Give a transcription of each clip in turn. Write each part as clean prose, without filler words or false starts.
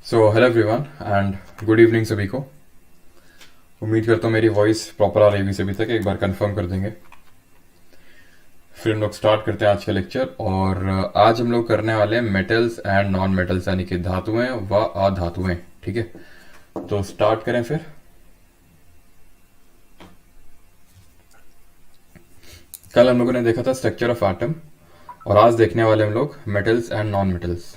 So hello everyone and good evening सभी को। उम्मीद करता हूँ मेरी वॉइस प्रॉपर आ रही होगी सभी तक। एक बार कंफर्म कर देंगे फिर हम लोग स्टार्ट करते हैं आज का लेक्चर। और आज हम लोग करने वाले हैं मेटल्स एंड नॉन मेटल्स यानी कि धातुएं व अधातुएं। ठीक है, तो स्टार्ट करें फिर। कल हम लोगों ने देखा था स्ट्रक्चर ऑफ एटम और आज देखने वाले हम लोग metals and non metals.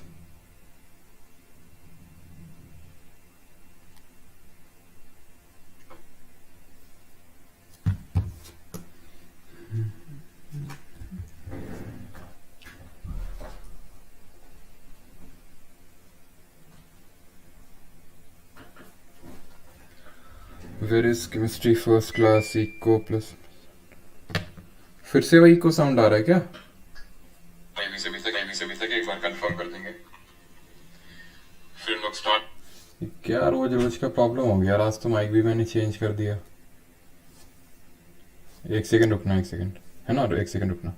Where is chemistry first class eco plus. फिर से वही इको साउंड आ रहा है क्या? सभी तक एक बार कंफर्म कर देंगे फिर हम लोग स्टार्ट। क्या रोज रोज का प्रॉब्लम हो गया। आज तो माइक भी मैंने चेंज कर दिया। एक सेकंड रुकना, एक सेकंड है ना, एक सेकंड रुकना।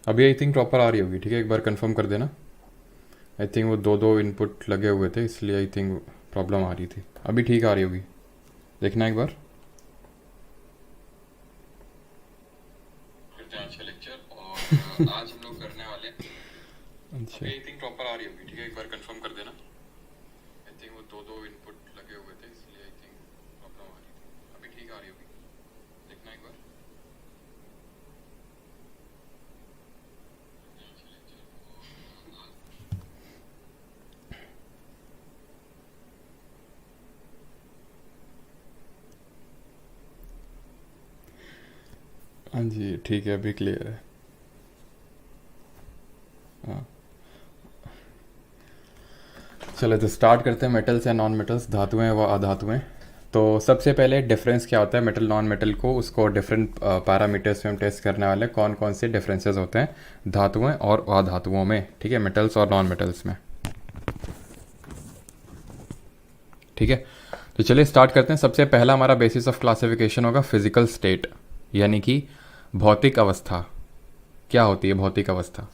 अभी आई थिंक प्रॉपर आ रही होगी। ठीक है, एक बार कंफर्म कर देना। आई थिंक वो दो दो इनपुट लगे हुए थे इसलिए आई थिंक प्रॉब्लम आ रही थी। अभी ठीक आ रही होगी, देखना एक बार। करते हैं आज का लेक्चर और आज हम लोग करने वाले। अच्छा, आई थिंक प्रॉपर आ रही होगी। ठीक है, एक बार कंफर्म कर देना। आई थिंक वो दो दो इनपुट लगे हुए थे इसलिए आई थिंक प्रॉब्लम आ रही थी। अभी ठीक आ रही होगी, देखना एक बार। हाँ जी ठीक है, अभी क्लियर है। हाँ चलो तो स्टार्ट करते हैं। मेटल्स या नॉन मेटल्स, धातुएं व अधातुएं। तो सबसे पहले डिफरेंस क्या होता है मेटल नॉन मेटल को, उसको डिफरेंट पैरामीटर्स में हम टेस्ट करने वाले हैं कौन कौन से डिफरेंसेस होते हैं धातुएं और अधातुओं में। ठीक है, मेटल्स और नॉन मेटल्स में। ठीक है, तो चलिए स्टार्ट करते हैं। सबसे पहला हमारा बेसिस ऑफ क्लासिफिकेशन होगा फिजिकल स्टेट, यानी कि भौतिक अवस्था। क्या होती है भौतिक अवस्था?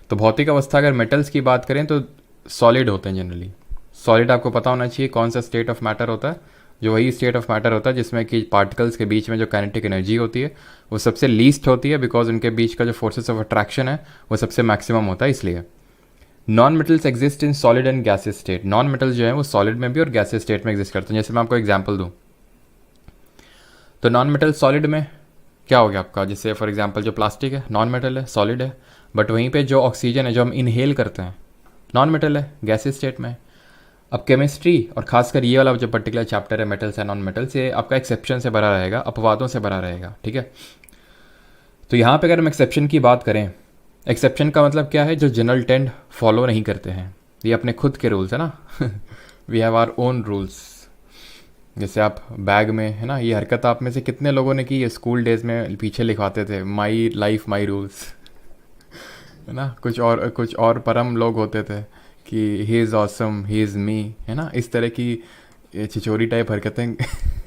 तो भौतिक अवस्था अगर मेटल्स की बात करें तो सॉलिड होते हैं जनरली। सॉलिड आपको पता होना चाहिए कौन सा स्टेट ऑफ मैटर होता है, जो वही स्टेट ऑफ मैटर होता है जिसमें कि पार्टिकल्स के बीच में जो काइनेटिक एनर्जी होती है वो सबसे लीस्ट होती है, बिकॉज उनके बीच का जो फोर्सेस ऑफ अट्रैक्शन है वो सबसे मैक्सिमम होता है। इसलिए non metals exist in solid and gases state. Non metals जो है वो सॉलिड में भी और गैसेस स्टेट में एग्जिस्ट करते हैं। जैसे मैं आपको एग्जाम्पल दूँ तो नॉन मेटल सॉलिड में क्या हो गया आपका, जैसे फॉर एग्जांपल जो प्लास्टिक है नॉन मेटल है, सॉलिड है। बट वहीं पे जो ऑक्सीजन है जो हम इनहेल करते हैं नॉन मेटल है, गैसेस स्टेट में। अब केमिस्ट्री और खासकर ये वाला जो पर्टिकुलर चैप्टर है मेटल्स एंड नॉन मेटल्स, ये आपका एक्सेप्शन से भरा रहेगा, अपवादों से भरा रहेगा। ठीक है, तो यहाँ पे अगर हम एक्सेप्शन की बात करें, एक्सेप्शन का मतलब क्या है, जो जनरल टेंड फॉलो नहीं करते हैं, ये अपने खुद के रूल्स है ना। We have our own rules. जैसे आप बैग में है ना, ये हरकत आप में से कितने लोगों ने की है? स्कूल डेज में पीछे लिखवाते थे माई लाइफ माई रूल्स, है ना। कुछ और परम लोग होते थे कि he is awesome he is me, है ना। इस तरह की छिचोरी टाइप हरकतें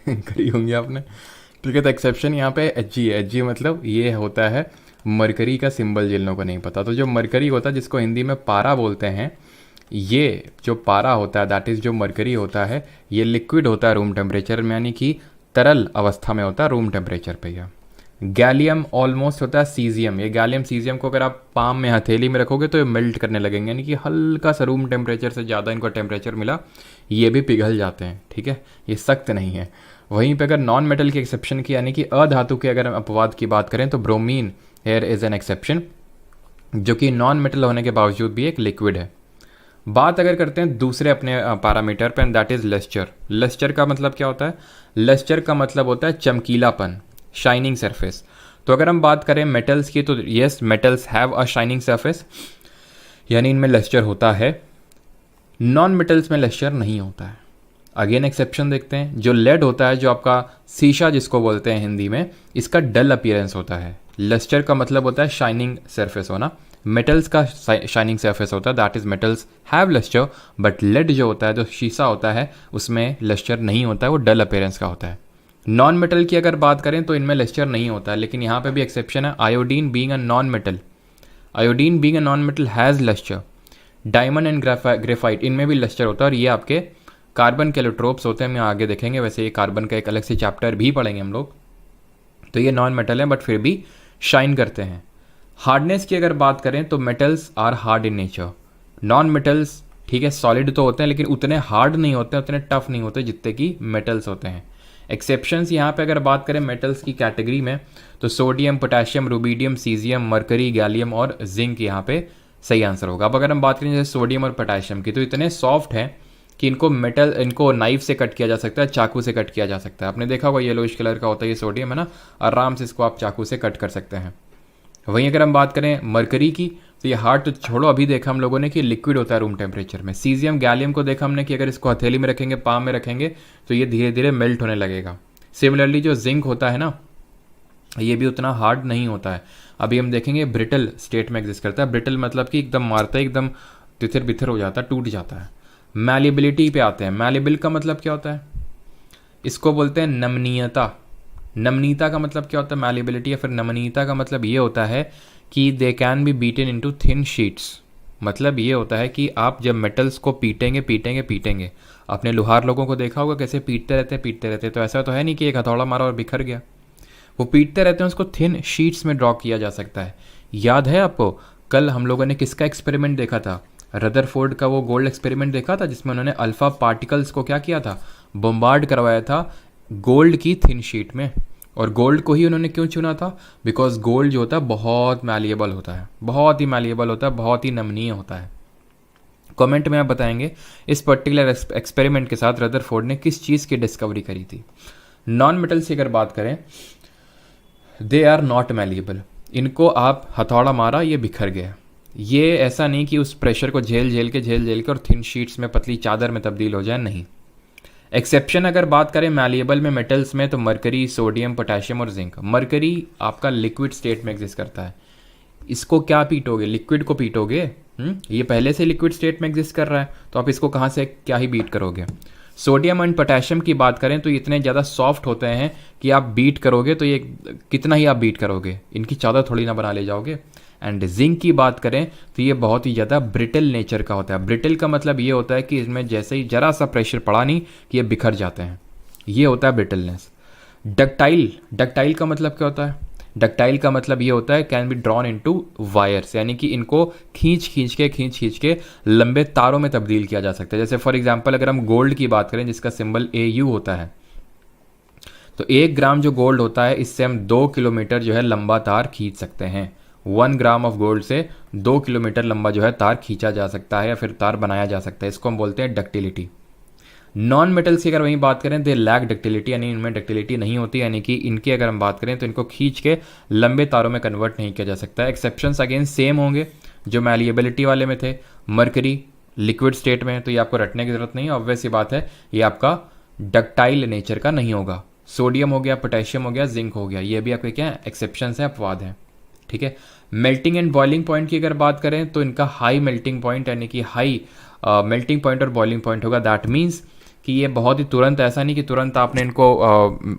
करी होंगी आपने। ठीक है, तो एक्सेप्शन यहाँ पे एच जी है। एच जी मतलब ये होता है मरकरी का सिंबल, जिन लोगों को नहीं पता। तो जो मरकरी होता है जिसको हिंदी में पारा बोलते हैं, ये जो पारा होता है दैट इज़ जो मरकरी होता है, ये लिक्विड होता है रूम टेम्परेचर में, यानी कि तरल अवस्था में होता है रूम टेम्परेचर पे। यह गैलियम ऑलमोस्ट होता है सीजियम। ये गैलियम सीजियम को अगर आप पाम में हथेली में रखोगे तो ये मेल्ट करने लगेंगे, यानी कि हल्का सा रूम टेम्परेचर से ज़्यादा इनको टेम्परेचर मिला ये भी पिघल जाते हैं। ठीक है, ये सख्त नहीं है। वहीं पे अगर नॉन मेटल की एक्सेप्शन की यानी कि अधातु के अगर हम अपवाद की बात करें तो bromine here is an exception, जो कि नॉन मेटल होने के बावजूद भी एक लिक्विड है। बात अगर करते हैं दूसरे अपने पैरामीटर पर, दैट इज़ लेस्चर। लेस्चर का मतलब क्या होता है? लेस्चर का मतलब होता है चमकीलापन, शाइनिंग सरफेस। तो अगर हम बात करें मेटल्स की तो yes, metals have a shining surface, यानी इनमें लेस्चर होता है। नॉन मेटल्स में लश्चर नहीं होता है। अगेन एक्सेप्शन देखते हैं, जो लेड होता है, जो आपका शीशा जिसको बोलते हैं हिंदी में, इसका डल अपीयरेंस होता है। लस्टर का मतलब होता है शाइनिंग सरफेस होना, मेटल्स का शाइनिंग सरफेस होता है, that is metals have lustre, but lead जो होता है, जो शीशा होता है, उसमें लस्टर नहीं होता है, वो डल अपीयरेंस का होता है। नॉन मेटल की अगर बात करें तो इनमें लस्टर नहीं होता है, लेकिन यहाँ पे भी एक्सेप्शन है, iodine being a non metal, iodine being a non metal has lustre. Diamond and graphite, इनमें भी लस्टर होता है, और ये आपके कार्बन के एलोट्रोप्स होते हैं, हम आगे देखेंगे, वैसे ये कार्बन का एक अलग से चैप्टर भी पढ़ेंगे हम लोग। तो ये नॉन मेटल है बट फिर भी शाइन करते हैं। हार्डनेस की अगर बात करें तो metals are hard in nature, non metals ठीक है सॉलिड तो होते हैं लेकिन उतने हार्ड नहीं होते, उतने टफ नहीं होते जितने कि मेटल्स होते हैं। एक्सेप्शंस यहाँ पे अगर बात करें मेटल्स की कैटेगरी में, तो sodium, potassium, rubidium, caesium, mercury, gallium और जिंक यहाँ पे सही आंसर होगा। अब अगर हम बात करें जैसे सोडियम और पोटेशियम की, तो इतने सॉफ्ट हैं कि इनको नाइफ से कट किया जा सकता है, चाकू से कट किया जा सकता है। आपने देखा होगा येलोइश कलर का होता है ये सोडियम है ना, आराम से इसको आप चाकू से कट कर सकते हैं। वहीं अगर हम बात करें मरकरी की, तो ये हार्ड तो छोड़ो, अभी देखा हम लोगों ने कि लिक्विड होता है रूम टेम्परेचर में। सीजियम, गैलियम को देखा हमने कि अगर इसको हथेली में रखेंगे, पाम में रखेंगे, तो ये धीरे धीरे मेल्ट होने लगेगा। सिमिलरली जो जिंक होता है ना, ये भी उतना हार्ड नहीं होता है। अभी हम देखेंगे ब्रिटल स्टेट में एग्जिस्ट करता है। ब्रिटल मतलब कि एकदम मारता है, एकदम तितर बितर हो जाता है, टूट जाता है। मैलिबिलिटी पे आते हैं। मैलिबल का मतलब क्या होता है, इसको बोलते हैं नमनीयता। नमनीयता का मतलब क्या होता है, मैलिबिलिटी या फिर नमनीयता का मतलब ये होता है कि they can be beaten into thin sheets. मतलब ये होता है कि आप जब मेटल्स को पीटेंगे, आपने लोहार लोगों को देखा होगा कैसे पीटते रहते, तो ऐसा तो है नहीं कि एक हथौड़ा मारा और बिखर गया, वो पीटते रहते हैं, उसको थिन शीट्स में ड्रॉ किया जा सकता है। याद है आपको कल हम लोगों ने किसका एक्सपेरिमेंट देखा था, रदरफोर्ड का वो गोल्ड एक्सपेरिमेंट देखा था, जिसमें उन्होंने अल्फा पार्टिकल्स को क्या किया था, बम्बार्ड करवाया था गोल्ड की थिन शीट में। और गोल्ड को ही उन्होंने क्यों चुना था, बिकॉज गोल्ड जो होता है बहुत मैलिएबल होता है, बहुत ही मैलिएबल होता है, बहुत ही नमनीय होता है। कमेंट में आप बताएंगे इस पर्टिकुलर एक्सपेरिमेंट के साथ रदरफोर्ड ने किस चीज़ की डिस्कवरी करी थी। नॉन मेटल्स की अगर बात करें, दे आर नॉट मैलिएबल, इनको आप हथौड़ा मारा ये बिखर गया। ये ऐसा नहीं कि उस प्रेशर को झेल के और थिन शीट्स में, पतली चादर में तब्दील हो जाए, नहीं। एक्सेप्शन अगर बात करें मैलिएबल में मेटल्स में, तो मरकरी, सोडियम, पोटेशियम और जिंक। मरकरी आपका लिक्विड स्टेट में एग्जिस्ट करता है, इसको क्या पीटोगे, लिक्विड को पीटोगे। ये पहले से लिक्विड स्टेट में एग्जिस्ट कर रहा है, तो आप इसको कहाँ से क्या ही बीट करोगे। सोडियम एंड पोटेशियम की बात करें तो इतने ज़्यादा सॉफ्ट होते हैं कि आप बीट करोगे तो ये कितना ही आप बीट करोगे, इनकी चादर थोड़ी ना बना ले जाओगे। एंड जिंक की बात करें तो ये बहुत ही ज़्यादा ब्रिटल नेचर का होता है। ब्रिटल का मतलब ये होता है कि इसमें जैसे ही जरा सा प्रेशर पड़ा नहीं कि ये बिखर जाते हैं, ये होता है ब्रिटलनेस। डक्टाइल का मतलब क्या होता है, डक्टाइल का मतलब ये होता है can be drawn into wires, यानी कि इनको खींच के लंबे तारों में तब्दील किया जा सकता है। जैसे फॉर एग्जांपल अगर हम गोल्ड की बात करें जिसका सिंबल AU होता है, तो 1 ग्राम जो गोल्ड होता है इससे हम 2 किलोमीटर जो है लंबा तार खींच सकते हैं। 1 ग्राम ऑफ गोल्ड से 2 किलोमीटर लंबा जो है तार खींचा जा सकता है या फिर तार बनाया जा सकता है, इसको हम बोलते हैं डक्टिलिटी। नॉन मेटल्स की अगर वहीं बात करें तो लैक डक्टिलिटी, यानी इनमें डक्टिलिटी नहीं होती, यानी कि इनकी अगर हम बात करें तो इनको खींच के लंबे तारों में कन्वर्ट नहीं किया जा सकता है। एक्सेप्शंस अगेन सेम होंगे जो मैलिएबिलिटी वाले में थे। मरकरी लिक्विड स्टेट में, तो ये आपको रटने की जरूरत नहीं है, ऑब्वियस सी बात है, ये आपका डक्टाइल नेचर का नहीं होगा। सोडियम हो गया, पोटेशियम हो गया, जिंक हो गया, ये भी आपके क्या है, एक्सेप्शंस हैं, अपवाद हैं। ठीक है। मेल्टिंग एंड बॉइलिंग पॉइंट की अगर बात करें तो इनका हाई मेल्टिंग पॉइंट, यानी कि हाई मेल्टिंग पॉइंट और बॉइलिंग पॉइंट होगा। दैट मीन्स कि ये बहुत ही तुरंत, ऐसा नहीं कि तुरंत आपने इनको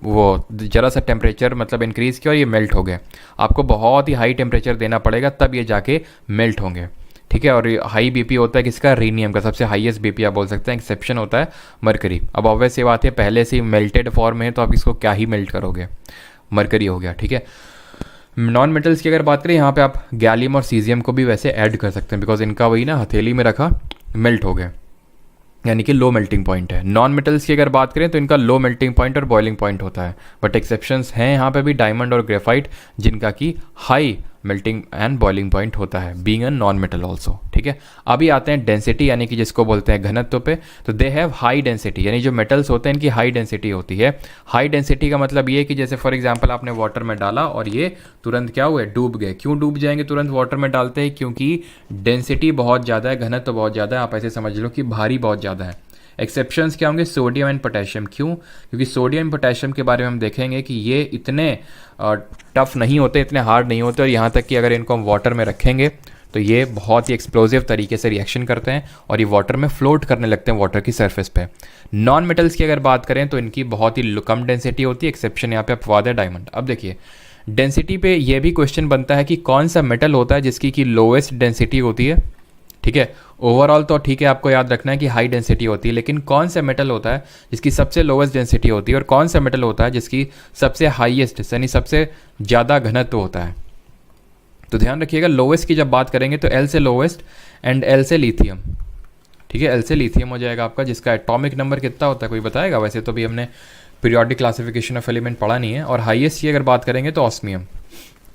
वो जरा सा टेम्परेचर मतलब इंक्रीज़ किया और ये मेल्ट हो गए। आपको बहुत ही हाई टेम्परेचर देना पड़ेगा तब ये जाके मेल्ट होंगे। ठीक है। और हाई बीपी होता है किसका, रीनियम का, सबसे हाईएस्ट बीपी आप बोल सकते हैं। एक्सेप्शन होता है मरकरी। अब ऑब्वियस ये बात है पहले से मेल्टेड फॉर्म है तो आप इसको क्या ही मेल्ट करोगे, मरकरी हो गया। ठीक है। नॉन मेटल्स की अगर बात करें यहाँ पे आप गैलियम और सीजियम को भी वैसे ऐड कर सकते हैं, बिकॉज इनका वही ना हथेली में रखा मेल्ट हो गए, यानी कि लो मेल्टिंग पॉइंट है। नॉन मेटल्स की अगर बात करें तो इनका लो मेल्टिंग पॉइंट और बॉइलिंग पॉइंट होता है, बट एक्सेप्शंस हैं यहाँ पे भी डायमंड और ग्रेफाइट जिनका कि high melting and boiling point होता है, being a non metal also. ठीक है, अभी आते हैं डेंसिटी यानी कि जिसको बोलते हैं घनत्व पे। तो दे हैव हाई डेंसिटी, यानी जो मेटल्स होते हैं इनकी हाई डेंसिटी होती है। हाई डेंसिटी का मतलब ये कि जैसे फॉर एग्जांपल आपने वाटर में डाला और ये तुरंत क्या हुए, डूब गए। क्यों डूब जाएंगे तुरंत वाटर में डालते हैं? क्योंकि डेंसिटी बहुत ज़्यादा है, घनत्व बहुत ज़्यादा है। आप ऐसे समझ लो कि भारी बहुत ज़्यादा है। एक्सेप्शंस क्या होंगे? Sodium and potassium. क्यों? क्योंकि सोडियम पोटेशियम के बारे में हम देखेंगे कि ये इतने टफ नहीं होते, इतने हार्ड नहीं होते, और यहाँ तक कि अगर इनको हम वाटर में रखेंगे तो ये बहुत ही एक्सप्लोजिव तरीके से रिएक्शन करते हैं और ये वाटर में फ्लोट करने लगते हैं वाटर की सरफेस पे। नॉन मेटल्स की अगर बात करें तो इनकी बहुत ही कम डेंसिटी होती है। एक्सेप्शन यहाँ पे अपवाद है डायमंड। अब देखिए डेंसिटी पे ये भी क्वेश्चन बनता है कि कौन सा मेटल होता है जिसकी की लोएस्ट डेंसिटी होती है। ठीक है, ओवरऑल तो ठीक है, आपको याद रखना है कि हाई डेंसिटी होती है, लेकिन कौन सा मेटल होता है जिसकी सबसे लोएस्ट डेंसिटी होती है और कौन सा मेटल होता है जिसकी सबसे हाईएस्ट यानी सबसे ज़्यादा घनत्व होता है। तो ध्यान रखिएगा, लोएस्ट की जब बात करेंगे तो एल से लोएस्ट एंड एल से लिथियम। ठीक है, एल से लिथियम हो जाएगा आपका, जिसका एटॉमिक नंबर कितना होता है कोई बताएगा? वैसे तो भी हमने पीरियोडिक क्लासिफिकेशन ऑफ एलिमेंट पढ़ा नहीं है। और हाईएस्ट की अगर बात करेंगे तो ऑस्मियम,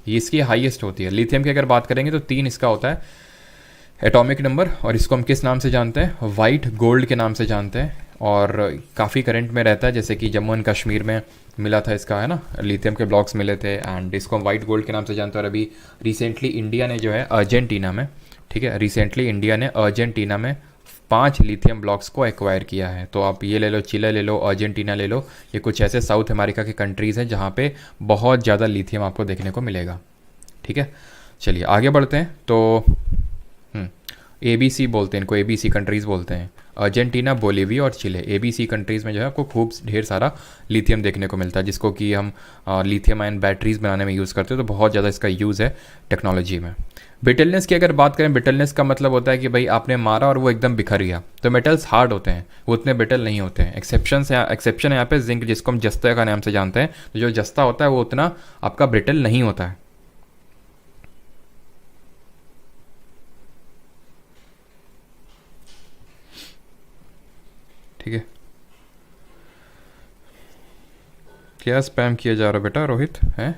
ये इसकी हाईएस्ट होती है। लिथियम की अगर बात करेंगे तो 3 इसका होता है एटॉमिक नंबर, और इसको हम किस नाम से जानते हैं? वाइट गोल्ड के नाम से जानते हैं, और काफ़ी करंट में रहता है। जैसे कि जम्मू एंड कश्मीर में मिला था इसका, है ना, लिथियम के ब्लॉक्स मिले थे, एंड इसको हम वाइट गोल्ड के नाम से जानते हैं। और अभी रिसेंटली इंडिया ने जो है अर्जेंटीना में, ठीक है, रिसेंटली इंडिया ने अर्जेंटीना में 5 लिथियम ब्लॉक्स को एक्वायर किया है। तो आप ये ले लो, चिले ले लो, अर्जेंटीना ले लो, ये कुछ ऐसे साउथ अमेरिका के कंट्रीज़ हैं जहाँ पे बहुत ज़्यादा लिथियम आपको देखने को मिलेगा। ठीक है, चलिए आगे बढ़ते हैं। तो ABC बोलते हैं इनको, ABC कंट्रीज़ बोलते हैं, अर्जेंटीना, बोलीविया और चिले। ABC कंट्रीज़ में जो है आपको खूब ढेर सारा लिथियम देखने को मिलता है, जिसको कि हम लिथियम आयन बैटरीज बनाने में यूज़ करते हैं। तो बहुत ज़्यादा इसका यूज़ है टेक्नोलॉजी में। ब्रिटलनेस की अगर बात करें, ब्रिटलनेस का मतलब होता है कि भाई आपने मारा और वो एकदम बिखर गया। तो मेटल्स हार्ड होते हैं, वो उतने ब्रिटल नहीं होते हैं। एक्सेप्शन है यहाँ पे जिंक, जिसको हम जस्ता का नाम से जानते हैं। तो जो जस्ता होता है वो उतना आपका ब्रिटल नहीं होता है। ठीक है, क्या स्पैम किया जा रहा है बेटा रोहित है?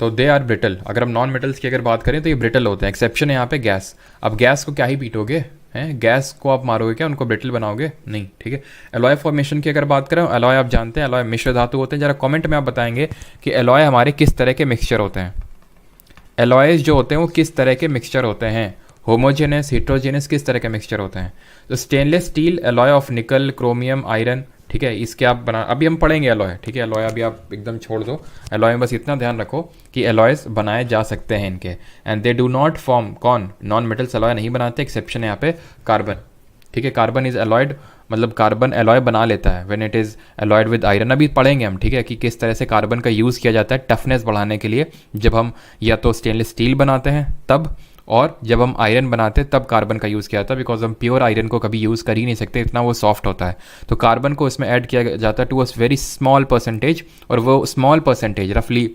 तो दे आर ब्रिटल। अगर हम नॉन मेटल्स की अगर बात करें तो ये ब्रिटल होते हैं। एक्सेप्शन है यहाँ पे गैस। अब गैस को क्या ही पीटोगे, हैं? गैस को आप मारोगे क्या, उनको ब्रिटल बनाओगे? नहीं। ठीक है, एलॉय फॉर्मेशन की अगर बात करें, एलॉय आप जानते हैं, एलॉय मिश्र धातु होते हैं। जरा कमेंट में आप बताएंगे कि एलॉय हमारे किस तरह के मिक्सचर होते हैं। एलॉयज जो होते हैं वो किस तरह के मिक्सचर होते हैं? होमोजेनस, हेट्रोजेनस, किस तरह के मिक्सचर होते हैं? तो स्टेनलेस स्टील, एलॉय ऑफ निकल, क्रोमियम, आयरन। ठीक है, इसके आप बना, अभी हम पढ़ेंगे एलॉय। ठीक है, एलॉय अभी आप एकदम छोड़ दो। एलॉय में बस इतना ध्यान रखो कि एलॉयस बनाए जा सकते हैं इनके, and they do not form, कौन? नॉन मेटल्स एलॉय नहीं बनाते। एक्सेप्शन है यहाँ पे कार्बन। ठीक है, कार्बन इज एलॉयड, मतलब कार्बन एलॉय बना लेता है when it is alloyed with iron. अभी पढ़ेंगे हम, ठीक है, कि किस तरह से कार्बन का यूज़ किया जाता है टफनेस बढ़ाने के लिए, जब हम या तो स्टेनलेस स्टील बनाते हैं तब, और जब हम आयरन बनाते हैं तब कार्बन का यूज़ किया जाता है। बिकॉज हम प्योर आयरन को कभी यूज़ कर ही नहीं सकते, इतना वो सॉफ्ट होता है। तो कार्बन को इसमें ऐड किया जाता है to a very small percentage, और वो स्मॉल परसेंटेज रफली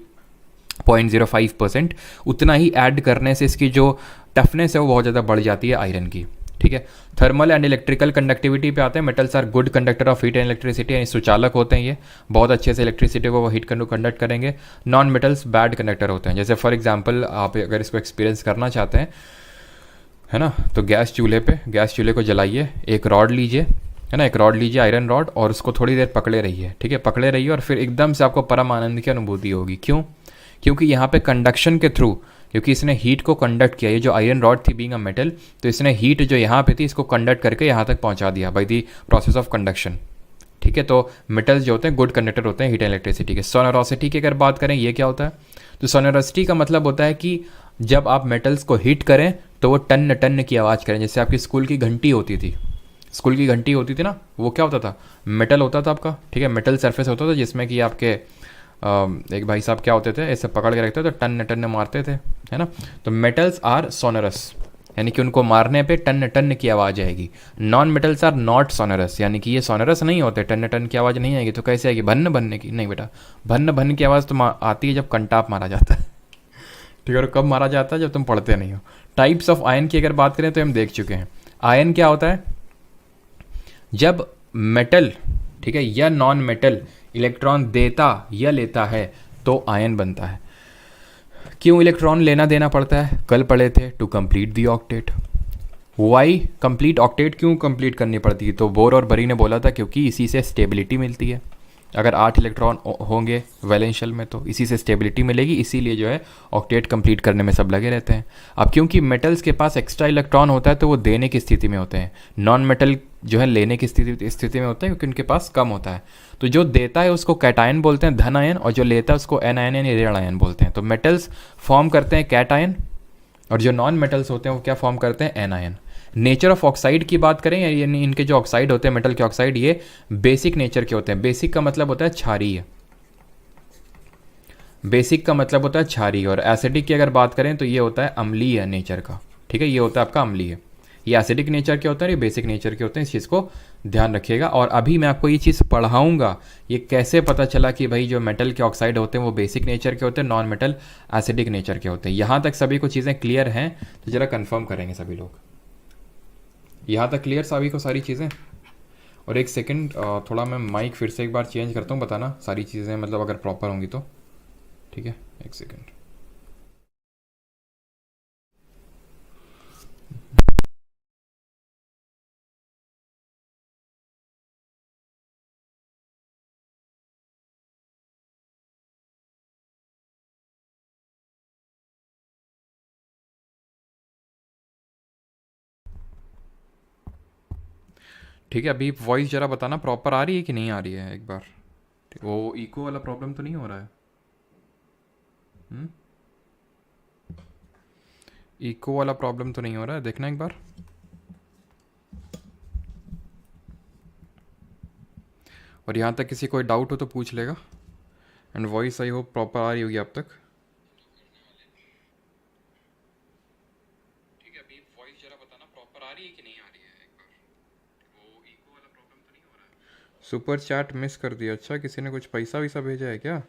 0.05%, उतना ही ऐड करने से इसकी जो टफनेस है वो बहुत ज़्यादा बढ़ जाती है आयरन की। ठीक है, थर्मल एंड इलेक्ट्रिकल कंडक्टिविटी पे आते हैं। Metals are good conductor of heat and electricity, यानी सुचालक होते हैं, ये बहुत अच्छे से इलेक्ट्रिसिटी को वो हीट कंडक्ट करेंगे। नॉन मेटल्स बैड कंडक्टर होते हैं। जैसे फॉर एग्जांपल आप अगर इसको एक्सपीरियंस करना चाहते हैं, है ना, तो गैस चूल्हे को जलाइए, एक रॉड लीजिए, है ना, एक रॉड लीजिए, आयरन रॉड, और उसको थोड़ी देर पकड़े रहिए। ठीक है, पकड़े रहिए, और फिर एकदम से आपको परम आनंद की अनुभूति होगी। क्यों? क्योंकि यहाँ पे कंडक्शन के थ्रू, क्योंकि इसने हीट को कंडक्ट किया। ये जो आयरन रॉड थी बीइंग अ मेटल, तो इसने हीट जो यहाँ पे थी इसको कंडक्ट करके यहाँ तक पहुँचा दिया by the process of conduction. ठीक है, तो मेटल्स जो होते हैं गुड कंडक्टर होते हैं हीट एंड इलेक्ट्रिसिटी के। सोनोरोसिटी की अगर बात करें, ये क्या होता है? तो सोनोरोसिटी का मतलब होता है कि जब आप मेटल्स को हीट करें तो वो टन टन की आवाज़ करें। जैसे आपकी स्कूल की घंटी होती थी, ना, वो क्या होता था? मेटल होता था आपका। ठीक है, मेटल सरफेस होता था जिसमें कि आपके एक भाई साहब क्या होते थे, ऐसे पकड़ के रखते थे तो टन टन मारते थे, है ना। तो मेटल्स आर सोनरस, यानी कि उनको मारने पे टन टन की आवाज़ आएगी। Non metals are not sonorous, यानी कि ये सोनरस नहीं होते, टन टन की आवाज़ नहीं आएगी। तो कैसे आएगी? भन्न भन्न की? नहीं बेटा, भन्न भन्न की आवाज़ तो आती है जब कंटाप मारा जाता है। ठीक है, और कब मारा जाता है? जब तुम पढ़ते नहीं हो। टाइप्स ऑफ आयन की अगर बात करें तो हम देख चुके हैं। आयन क्या होता है? जब मेटल, ठीक है, या नॉन मेटल इलेक्ट्रॉन देता या लेता है तो आयन बनता है। क्यों इलेक्ट्रॉन लेना देना पड़ता है, कल पढ़े थे, to complete the octet. Why complete octet क्यों कंप्लीट करनी पड़ती है, तो बोर और बरी ने बोला था क्योंकि इसी से स्टेबिलिटी मिलती है। अगर 8 इलेक्ट्रॉन होंगे वैलेंस शेल में तो इसी से स्टेबिलिटी मिलेगी, इसीलिए जो है ऑक्टेट कंप्लीट करने में सब लगे रहते हैं। अब क्योंकि मेटल्स के पास एक्स्ट्रा इलेक्ट्रॉन होता है तो वो देने की स्थिति में होते हैं, नॉन मेटल जो है लेने की स्थिति में होते हैं क्योंकि उनके पास कम होता है। तो जो देता है उसको कैटायन बोलते हैं, धन आयन, और जो लेता है उसको एन आयन यानी ऋण आयन बोलते हैं। तो मेटल्स फॉर्म करते हैं कैटायन और जो नॉन मेटल्स होते हैं वो क्या फॉर्म करते हैं, anion. Nature of oxide की बात करें यानी इनके जो ऑक्साइड होते हैं मेटल के ऑक्साइड, ये बेसिक नेचर के होते हैं। बेसिक का मतलब होता है क्षारीय, बेसिक का मतलब होता है क्षारीय। और एसिडिक की अगर बात करें तो ये होता है अम्लीय नेचर का, ठीक है, ये होता है आपका अम्लीय। ये एसिडिक नेचर के होते हैं, ये बेसिक नेचर के होते हैं, इस चीज़ को ध्यान रखिएगा। और अभी मैं आपको ये चीज़ पढ़ाऊंगा, ये कैसे पता चला कि भाई जो मेटल के ऑक्साइड होते हैं वो बेसिक नेचर के होते हैं, नॉन मेटल एसिडिक नेचर के होते हैं। यहाँ तक सभी को चीज़ें क्लियर हैं तो ज़रा कन्फर्म करेंगे सभी लोग। यहाँ तक क्लियर सभी को सारी चीज़ें। और एक सेकंड, थोड़ा मैं माइक फिर से एक बार चेंज करता हूँ, बताना सारी चीज़ें मतलब अगर प्रॉपर होंगी तो, ठीक है, एक सेकंड। ठीक है, अभी वॉइस ज़रा बताना प्रॉपर आ रही है कि नहीं आ रही है एक बार। वो इको वाला प्रॉब्लम तो नहीं हो रहा है? इको वाला प्रॉब्लम तो नहीं हो रहा है, देखना एक बार। और यहाँ तक किसी कोई डाउट हो तो पूछ लेगा। And voice I hope proper आ रही होगी आप तक। ठीक है, अभी वॉइस जरा बताना प्रॉपर आ रही है कि नहीं आ रही है एक बार। वो इको वाला प्रॉब्लम तो नहीं हो रहा है? सुपर चैट मिस कर दिया, अच्छा किसी ने कुछ पैसा वैसा भेजा है क्या?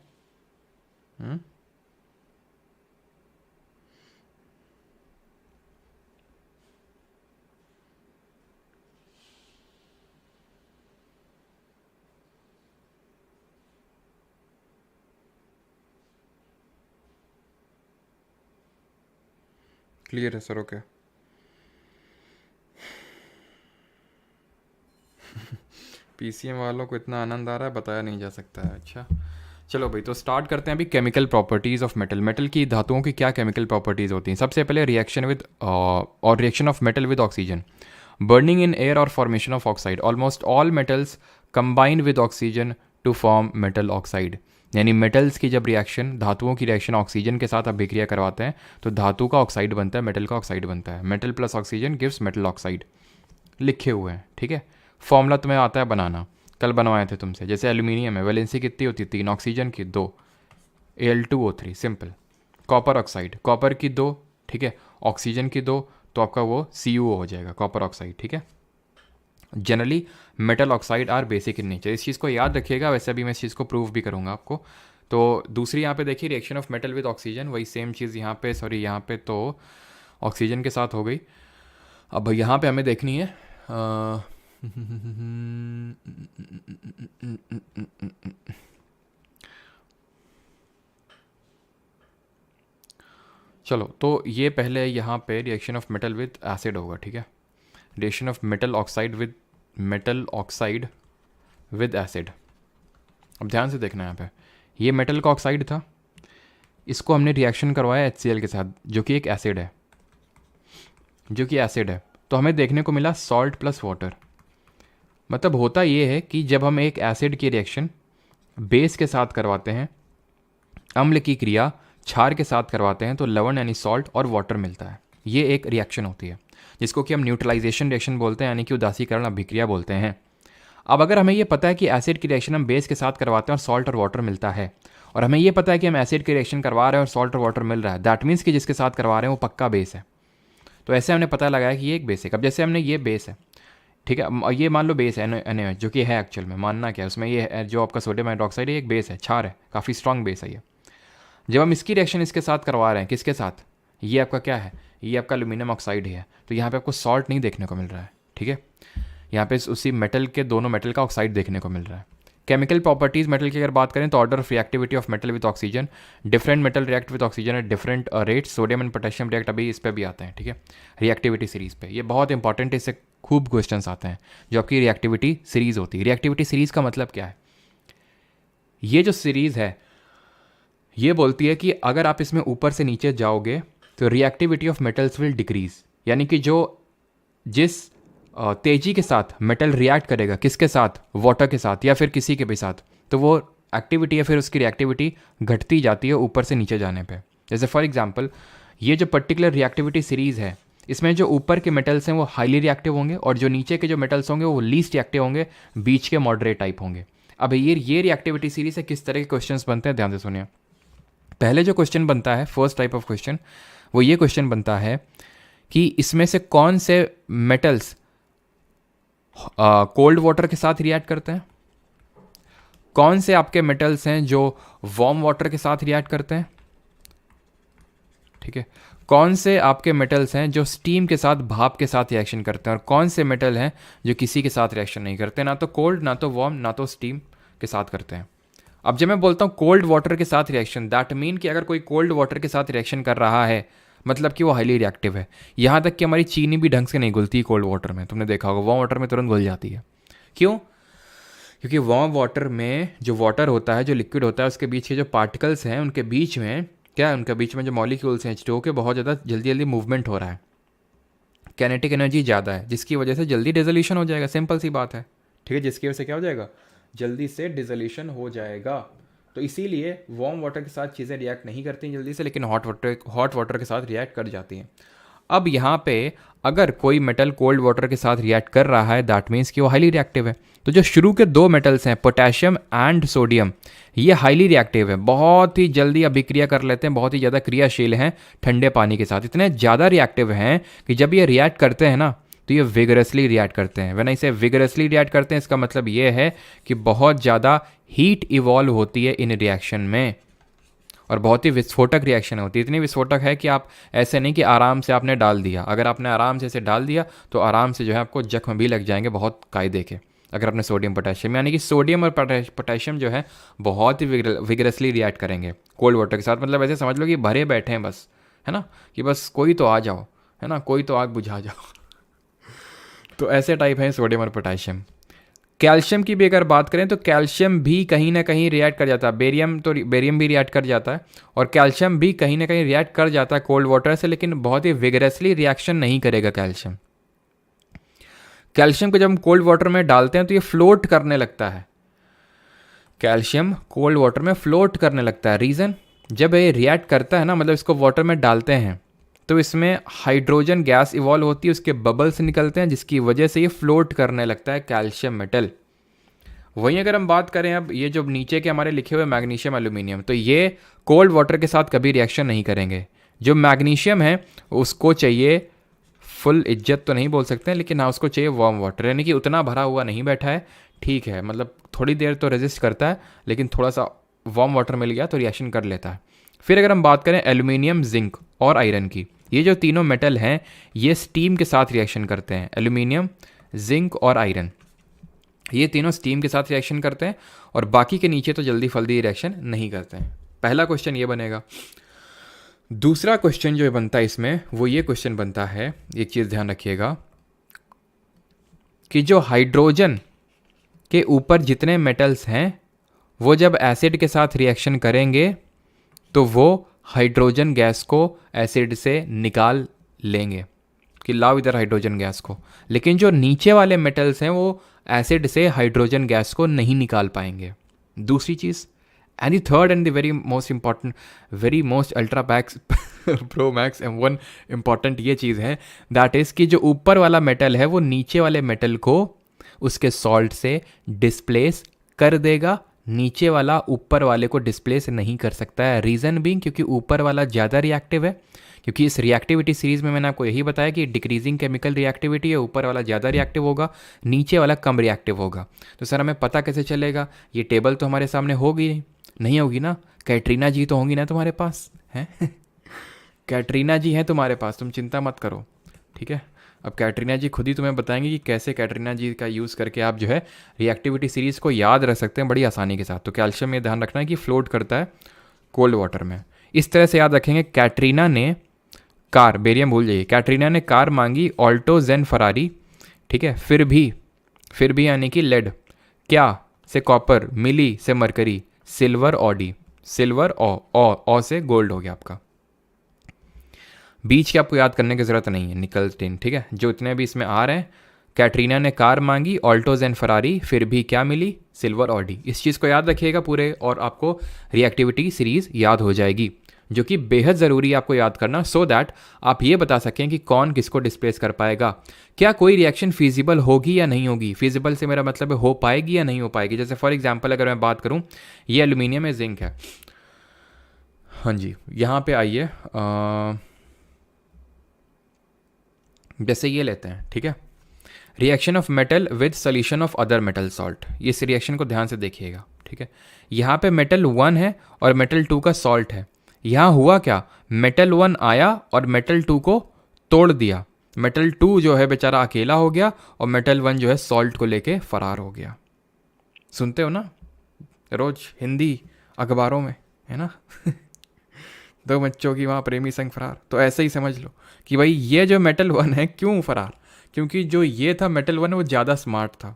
क्लियर है सर, ओके। पीसीएम वालों को इतना आनंद आ रहा है बताया नहीं जा सकता है। अच्छा चलो भाई, तो स्टार्ट करते हैं अभी chemical properties of metal. Metal की धातुओं की क्या केमिकल प्रॉपर्टीज़ होती हैं? सबसे पहले रिएक्शन विद और reaction of metal with oxygen, burning in air और formation of oxide. Almost all metals combine with oxygen to form metal oxide. यानी मेटल्स की जब रिएक्शन, धातुओं की रिएक्शन ऑक्सीजन के साथ अभिक्रिया करवाते हैं तो धातु का ऑक्साइड बनता है, मेटल का ऑक्साइड बनता है। Metal plus oxygen gives metal oxide, लिखे हुए हैं, ठीक है। फॉर्मूला तुम्हें आता है बनाना, कल बनवाए थे तुमसे। जैसे एल्यूमिनियम है, वैलेंसी कितनी होती है? 3, ऑक्सीजन की 2, Al2O3, simple. Copper oxide, copper की 2, ठीक है, ऑक्सीजन की 2, तो आपका वो CuO हो जाएगा, कॉपर ऑक्साइड, ठीक है। Generally metal oxide are basic in nature, इस चीज़ को याद रखिएगा। वैसे अभी मैं इस चीज़ को प्रूव भी करूँगा आपको। तो दूसरी यहाँ पे देखिए reaction of metal with oxygen, वही सेम चीज़ यहाँ पे, सॉरी यहाँ पे तो ऑक्सीजन के साथ हो गई। अब यहाँ पे हमें देखनी है चलो, तो ये पहले यहाँ पे reaction of metal with acid होगा, ठीक है। Reaction of metal oxide with acid. अब ध्यान से देखना यहाँ पे, ये मेटल का ऑक्साइड था, इसको हमने रिएक्शन करवाया HCl के साथ जो कि एक एसिड है, तो हमें देखने को मिला सॉल्ट प्लस वाटर। मतलब होता ये है कि जब हम एक एसिड की रिएक्शन बेस के साथ करवाते हैं, अम्ल की क्रिया क्षार के साथ करवाते हैं, तो लवण यानी सॉल्ट और वाटर मिलता है। ये एक रिएक्शन होती है जिसको कि हम न्यूट्रलाइजेशन रिएक्शन बोलते हैं, यानी कि उदासीकरण अभिक्रिया बोलते हैं। अब अगर हमें ये पता है कि एसिड की रिएक्शन हम बेस के साथ करवाते हैं और सॉल्ट और वाटर मिलता है, और हमें ये पता है कि हम एसिड की रिएक्शन करवा रहे हैं और सॉल्ट और वाटर मिल रहा है, दैट मीन्स कि जिसके साथ करवा रहे हैं वो पक्का बेस है। तो ऐसे हमने पता लगाया कि ये एक बेस है। अब जैसे हमने ये बेस है, ठीक है, ये मान लो बेस है NaOH, जो कि है एक्चुअल में, मानना क्या है उसमें, ये जो आपका सोडियम हाइड्रोक्साइड है एक बेस है, क्षार है, काफ़ी स्ट्रॉन्ग बेस है ये। जब हम इसकी रिएक्शन इसके साथ करवा रहे हैं, किसके साथ, ये आपका क्या है, ये आपका एल्यूमिनियम ऑक्साइड है, तो यहाँ पे आपको सॉल्ट नहीं देखने को मिल रहा है, ठीक है। यहाँ पे उसी मेटल के, दोनों मेटल का ऑक्साइड देखने को मिल रहा है। केमिकल प्रॉपर्टीज मेटल की अगर बात करें तो order of reactivity of metal with oxygen, different metal react with oxygen at different rates, sodium and potassium react, अभी इस पे भी आते हैं, ठीक है, रिएक्टिविटी सीरीज पे। ये बहुत इंपॉर्टेंट है, इससे खूब क्वेश्चंस आते हैं जो आपकी रिएक्टिविटी सीरीज होती है। रिएक्टिविटी सीरीज का मतलब क्या है? ये जो सीरीज है ये बोलती है कि अगर आप इसमें ऊपर से नीचे जाओगे तो reactivity of metals will decrease, यानी कि जिस तेजी के साथ मेटल रिएक्ट करेगा, किसके साथ, वाटर के साथ या फिर किसी के भी साथ, तो वो एक्टिविटी या फिर उसकी रिएक्टिविटी घटती जाती है ऊपर से नीचे जाने पे। जैसे फॉर एग्जांपल ये जो पर्टिकुलर रिएक्टिविटी सीरीज़ है, इसमें जो ऊपर के मेटल्स हैं वो हाईली रिएक्टिव होंगे और जो नीचे के जो मेटल्स होंगे वो लीस्ट रिएक्टिव होंगे, बीच के मॉडरेट टाइप होंगे। अब ये रिएक्टिविटी सीरीज से किस तरह के क्वेश्चंस बनते हैं, ध्यान से सुनिए। पहले जो क्वेश्चन बनता है, फर्स्ट टाइप ऑफ क्वेश्चन, वो ये क्वेश्चन बनता है कि इसमें से कौन से मेटल्स कोल्ड वाटर के साथ रिएक्ट करते हैं, कौन से आपके मेटल्स हैं जो वार्म वाटर के साथ रिएक्ट करते हैं, ठीक है, कौन से आपके मेटल्स हैं जो स्टीम के साथ, भाप के साथ रिएक्शन करते हैं, और कौन से मेटल हैं जो किसी के साथ रिएक्शन नहीं करते, ना तो कोल्ड, ना तो वार्म, ना तो स्टीम के साथ करते हैं। अब जब मैं बोलता हूँ कोल्ड वाटर के साथ रिएक्शन, दैट मीन कि अगर कोई कोल्ड वाटर के साथ रिएक्शन कर रहा है मतलब कि वो हाईली रिएक्टिव है। यहाँ तक कि हमारी चीनी भी ढंग से नहीं घुलती कोल्ड वाटर में, तुमने देखा होगा, वार्म वाटर में तुरंत घुल जाती है। क्यों? क्योंकि वार्म वाटर में जो वाटर होता है, जो लिक्विड होता है, उसके बीच के जो पार्टिकल्स हैं उनके बीच में क्या, उनके बीच में जो मॉलिक्यूल्स हैं H2O के, बहुत ज़्यादा जल्दी जल्दी मूवमेंट हो रहा है, कैनेटिक एनर्जी ज़्यादा है, जिसकी वजह से जल्दी डिसोल्यूशन हो जाएगा, सिंपल सी बात है, ठीक है, जिसकी वजह से क्या हो जाएगा, जल्दी से डिसोल्यूशन हो जाएगा। तो इसीलिए वार्म वाटर के साथ चीज़ें रिएक्ट नहीं करती हैं जल्दी से, लेकिन हॉट वाटर के साथ रिएक्ट कर जाती हैं। अब यहाँ पे अगर कोई मेटल कोल्ड वाटर के साथ रिएक्ट कर रहा है, दैट मीन्स कि वो हाईली रिएक्टिव है। तो जो शुरू के दो मेटल्स हैं, पोटेशियम एंड सोडियम, ये हाईली रिएक्टिव है, बहुत ही जल्दी अभिक्रिया कर लेते हैं, बहुत ही ज़्यादा क्रियाशील हैं ठंडे पानी के साथ, इतने ज़्यादा रिएक्टिव हैं कि जब ये रिएक्ट करते हैं ना तो ये विगरसली रिएक्ट करते हैं। व्हेन आई से विगरसली रिएक्ट करते हैं, इसका मतलब ये है कि बहुत ज़्यादा हीट इवॉल्व होती है इन रिएक्शन में और बहुत ही विस्फोटक रिएक्शन होती है। इतनी विस्फोटक है कि आप ऐसे नहीं कि आराम से आपने डाल दिया, अगर आपने आराम से इसे डाल दिया तो आराम से जो है आपको जख्म भी लग जाएंगे बहुत कायदे के। अगर आपने सोडियम पोटेशियम, यानी कि सोडियम और पोटेशियम जो है बहुत ही विगरसली रिएक्ट करेंगे कोल्ड वाटर के साथ। मतलब ऐसे समझ लो कि भरे बैठे हैं बस, है ना, कि बस कोई तो आ जाओ, है ना, कोई तो आग बुझा जाओ। तो ऐसे टाइप हैं सोडियम और पोटेशियम। कैल्शियम की भी अगर बात करें तो कैल्शियम भी कहीं ना कहीं रिएक्ट कर जाता है, बेरियम भी रिएक्ट कर जाता है और कैल्शियम भी कहीं ना कहीं रिएक्ट कर जाता है कोल्ड वाटर से, लेकिन बहुत ही विगरसली रिएक्शन नहीं करेगा कैल्शियम। कैल्शियम को जब हम कोल्ड वाटर में डालते हैं तो ये फ्लोट करने लगता है, कैल्शियम कोल्ड वाटर में फ्लोट करने लगता है। रीज़न, जब ये रिएक्ट करता है ना, मतलब इसको वाटर में डालते हैं तो इसमें हाइड्रोजन गैस इवॉल्व होती है, उसके बबल्स निकलते हैं, जिसकी वजह से ये फ्लोट करने लगता है कैल्शियम मेटल। वहीं अगर हम बात करें अब ये जो नीचे के हमारे लिखे हुए मैग्नीशियम एल्यूमिनियम, तो ये कोल्ड वाटर के साथ कभी रिएक्शन नहीं करेंगे। जो मैग्नीशियम है उसको चाहिए फुल इज्जत तो नहीं बोल सकते हैं, लेकिन हाँ उसको चाहिए वार्म वाटर, यानी कि उतना भरा हुआ नहीं बैठा है, ठीक है, मतलब थोड़ी देर तो रेजिस्ट करता है, लेकिन थोड़ा सा वार्म वाटर मिल गया तो रिएक्शन कर लेता है। फिर अगर हम बात करें एल्यूमिनियम, जिंक और आयरन की, ये जो तीनों मेटल हैं ये स्टीम के साथ रिएक्शन करते हैं। एल्यूमिनियम, जिंक और आयरन, ये तीनों स्टीम के साथ रिएक्शन करते हैं और बाकी के नीचे तो जल्दी फल्दी रिएक्शन नहीं करते हैं। पहला क्वेश्चन ये बनेगा। दूसरा क्वेश्चन जो बनता है इसमें वो ये क्वेश्चन बनता है, एक चीज़ ध्यान रखिएगा कि जो हाइड्रोजन के ऊपर जितने मेटल्स हैं वो जब एसिड के साथ रिएक्शन करेंगे तो वो हाइड्रोजन गैस को एसिड से निकाल लेंगे कि लाओ इधर हाइड्रोजन गैस को, लेकिन जो नीचे वाले मेटल्स हैं वो एसिड से हाइड्रोजन गैस को नहीं निकाल पाएंगे। दूसरी चीज़, and the third and the very most important, very most ultra max pro max M one important ये चीज़ है, दैट इज़ कि जो ऊपर वाला मेटल है वो नीचे वाले मेटल को उसके सॉल्ट से डिस्प्लेस कर देगा, नीचे वाला ऊपर वाले को डिस्प्लेस नहीं कर सकता है। रीज़न बीइंग क्योंकि ऊपर वाला ज़्यादा रिएक्टिव है, क्योंकि इस रिएक्टिविटी सीरीज़ में मैंने आपको यही बताया कि डिक्रीजिंग केमिकल रिएक्टिविटी है, ऊपर वाला ज़्यादा रिएक्टिव होगा, नीचे वाला कम रिएक्टिव होगा। तो सर हमें पता कैसे चलेगा? ये टेबल तो हमारे सामने होगी नहीं होगी ना, कैटरीना जी तो होंगी ना तुम्हारे पास, हैं कैटरीना जी हैं तुम्हारे पास, तुम चिंता मत करो, ठीक है। अब कैटरीना जी खुद ही तुम्हें बताएंगे कि कैसे कैटरीना जी का यूज़ करके आप जो है रिएक्टिविटी सीरीज़ को याद रख सकते हैं बड़ी आसानी के साथ। तो कैल्शियम में ध्यान रखना है कि फ्लोट करता है कोल्ड वाटर में। इस तरह से याद रखेंगे, कैटरीना ने कार, बेरियम भूल जाइए, कैटरीना ने कार मांगी ऑल्टो जेन फरारी, ठीक है, फिर भी यानी कि लेड, क्या से कॉपर, मिली से मरकरी, सिल्वर ऑडी, सिल्वर ओ से गोल्ड हो गया आपका। बीच के आपको याद करने की ज़रूरत नहीं है, निकल टिन, ठीक है, जो इतने भी इसमें आ रहे हैं। कैटरीना ने कार मांगी ऑल्टोज एंड फरारी, फिर भी क्या मिली, सिल्वर ऑडी। इस चीज़ को याद रखिएगा पूरे, और आपको रिएक्टिविटी सीरीज़ याद हो जाएगी, जो कि बेहद ज़रूरी है आपको याद करना, सो दैट आप ये बता सकें कि कौन किसको डिस्प्लेस कर पाएगा, क्या कोई रिएक्शन फिजिबल होगी या नहीं होगी। फिजिबल से मेरा मतलब है हो पाएगी या नहीं हो पाएगी। जैसे फॉर एग्जांपल अगर मैं बात करूं, ये एल्यूमिनियम है, जिंक है, हाँ जी, यहाँ पे आइए, जैसे ये लेते हैं, ठीक है, reaction of metal with solution of other metal salt. इस रिएक्शन को ध्यान से देखिएगा, ठीक है। यहाँ पे मेटल 1 है और मेटल 2 का सॉल्ट है। यहाँ हुआ क्या, मेटल 1 आया और मेटल 2 को तोड़ दिया। मेटल 2 जो है बेचारा अकेला हो गया और मेटल 1 जो है सॉल्ट को लेके फरार हो गया। सुनते हो ना रोज हिंदी अखबारों में, है ना दो बच्चों की वहाँ प्रेमी संग फरार। तो ऐसे ही समझ लो कि भाई ये जो मेटल 1 है क्यों फरार, क्योंकि जो ये था मेटल 1 वो ज़्यादा स्मार्ट था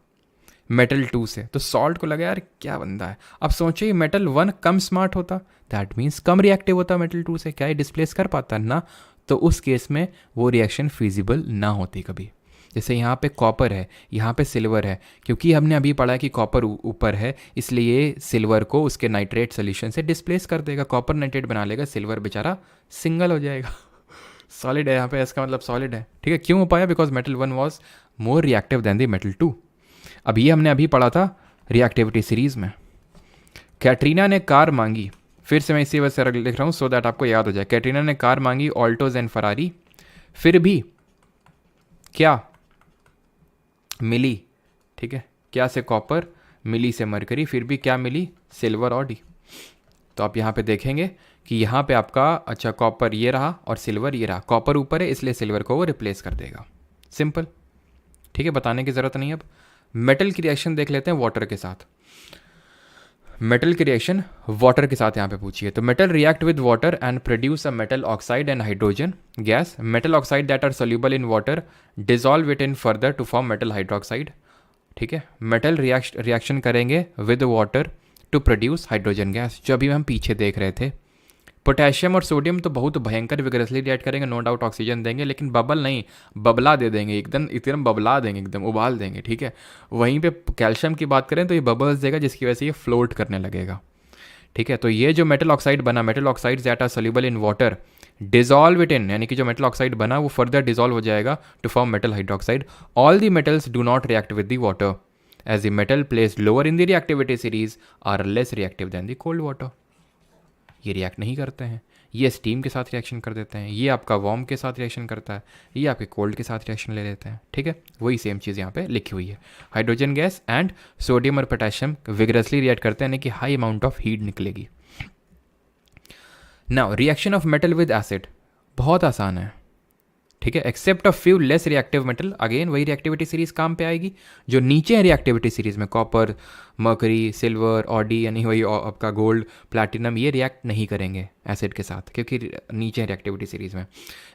मेटल 2 से। तो सॉल्ट को लगा यार क्या बंदा है। अब सोचिए मेटल 1 कम स्मार्ट होता, दैट मीन्स कम रिएक्टिव होता मेटल 2 से, क्या ये डिस्प्लेस कर पाता ना, तो उस केस में वो रिएक्शन फिजिबल ना होती कभी। जैसे यहाँ पे कॉपर है, यहाँ पे सिल्वर है, क्योंकि हमने अभी पढ़ा कि कॉपर ऊपर है, इसलिए सिल्वर को उसके नाइट्रेट सोल्यूशन से डिस्प्लेस कर देगा, कॉपर नाइट्रेट बना लेगा, सिल्वर बेचारा सिंगल हो जाएगा सॉलिड है यहाँ पे, इसका मतलब सॉलिड है, ठीक है। क्यों हो पाया, because metal 1 was more reactive than the metal 2। अब ये हमने अभी पढ़ा था रिएक्टिविटी सीरीज में। कैटरीना ने कार मांगी, फिर से मैं इसी वजह से लिख रहा हूँ सो दैट आपको याद हो जाए। कैटरीना ने कार मांगी ऑल्टोज एंड फरारी, फिर भी क्या मिली, ठीक है, क्या से कॉपर, मिली से मरकरी, फिर भी क्या मिली, सिल्वर ऑडी। तो आप यहाँ पे देखेंगे कि यहाँ पे आपका अच्छा कॉपर ये रहा और सिल्वर ये रहा, कॉपर ऊपर है इसलिए सिल्वर को वो रिप्लेस कर देगा, सिंपल, ठीक है, बताने की ज़रूरत नहीं। अब मेटल की रिएक्शन देख लेते हैं वाटर के साथ। मेटल की रिएक्शन वाटर के साथ यहाँ पे पूछिए, तो metal react with water and produce a metal oxide and hydrogen gas. Metal oxide that are soluble in water dissolve it in further to form metal hydroxide, ठीक है। मेटल रिएक्शन करेंगे with water to produce hydrogen gas, जो अभी हम पीछे देख रहे थे। पोटेशियम और सोडियम तो बहुत भयंकर विग्रेसली रिएक्ट करेंगे, नो डाउट ऑक्सीजन देंगे, लेकिन बबल नहीं, बबला दे देंगे, एकदम बबला देंगे, एकदम उबाल देंगे, ठीक है। वहीं पे कैल्शियम की बात करें तो ये बबल्स देगा, जिसकी वजह से ये फ्लोट करने लगेगा, ठीक है। तो ये जो मेटल ऑक्साइड बना, metal oxide that are soluble in water dissolve it in, यानी कि जो मेटल ऑक्साइड बना वो फर्दर डिजॉल्व हो जाएगा to form metal hydroxide. All the metals do not react with the water as the metal placed lower in the reactivity series are less reactive than the cold water. ये react नहीं करते हैं, ये steam के साथ reaction कर देते हैं, ये आपका वार्म के साथ रिएक्शन करता है, ये आपके कोल्ड के साथ रिएक्शन ले लेते हैं, ठीक है। वही सेम चीज़ यहाँ पे लिखी हुई है। हाइड्रोजन गैस एंड सोडियम और पोटेशियम विग्रसली रिएक्ट करते हैं, यानी कि हाई अमाउंट ऑफ हीट निकलेगी। Now reaction of metal with acid बहुत आसान है, ठीक है, except of few less reactive metal. Again वही रिएक्टिविटी सीरीज काम पे आएगी जो नीचे है रिएक्टिविटी सीरीज में, कॉपर, मर्करी, सिल्वर, ऑडी, यानी वही आपका गोल्ड, प्लैटिनम, ये रिएक्ट नहीं करेंगे एसिड के साथ क्योंकि नीचे है रिएक्टिविटी सीरीज में।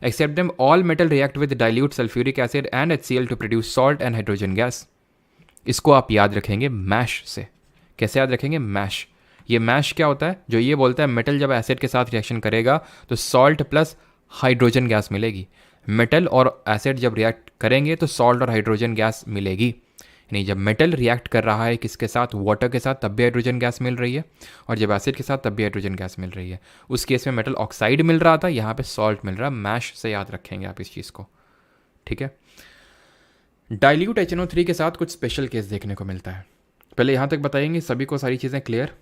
Except them all metal react with dilute sulphuric acid and HCl to produce salt and hydrogen gas. इसको आप याद रखेंगे मैश से। कैसे याद रखेंगे, मैश। ये मैश क्या होता है, जो ये बोलता है मेटल जब एसिड के साथ रिएक्शन करेगा तो सॉल्ट प्लस हाइड्रोजन गैस मिलेगी। मेटल और एसिड जब रिएक्ट करेंगे तो सॉल्ट और हाइड्रोजन गैस मिलेगी। यानी जब मेटल रिएक्ट कर रहा है किसके साथ, वाटर के साथ, तब भी हाइड्रोजन गैस मिल रही है, और जब एसिड के साथ तब भी हाइड्रोजन गैस मिल रही है। उस केस में मेटल ऑक्साइड मिल रहा था, यहाँ पे सॉल्ट मिल रहा है। मैश से याद रखेंगे आप इस चीज़ को, ठीक है। डाइल्यूट HNO3 के साथ कुछ स्पेशल केस देखने को मिलता है। पहले यहाँ तक बताएंगे, सभी को सारी चीज़ें क्लियर।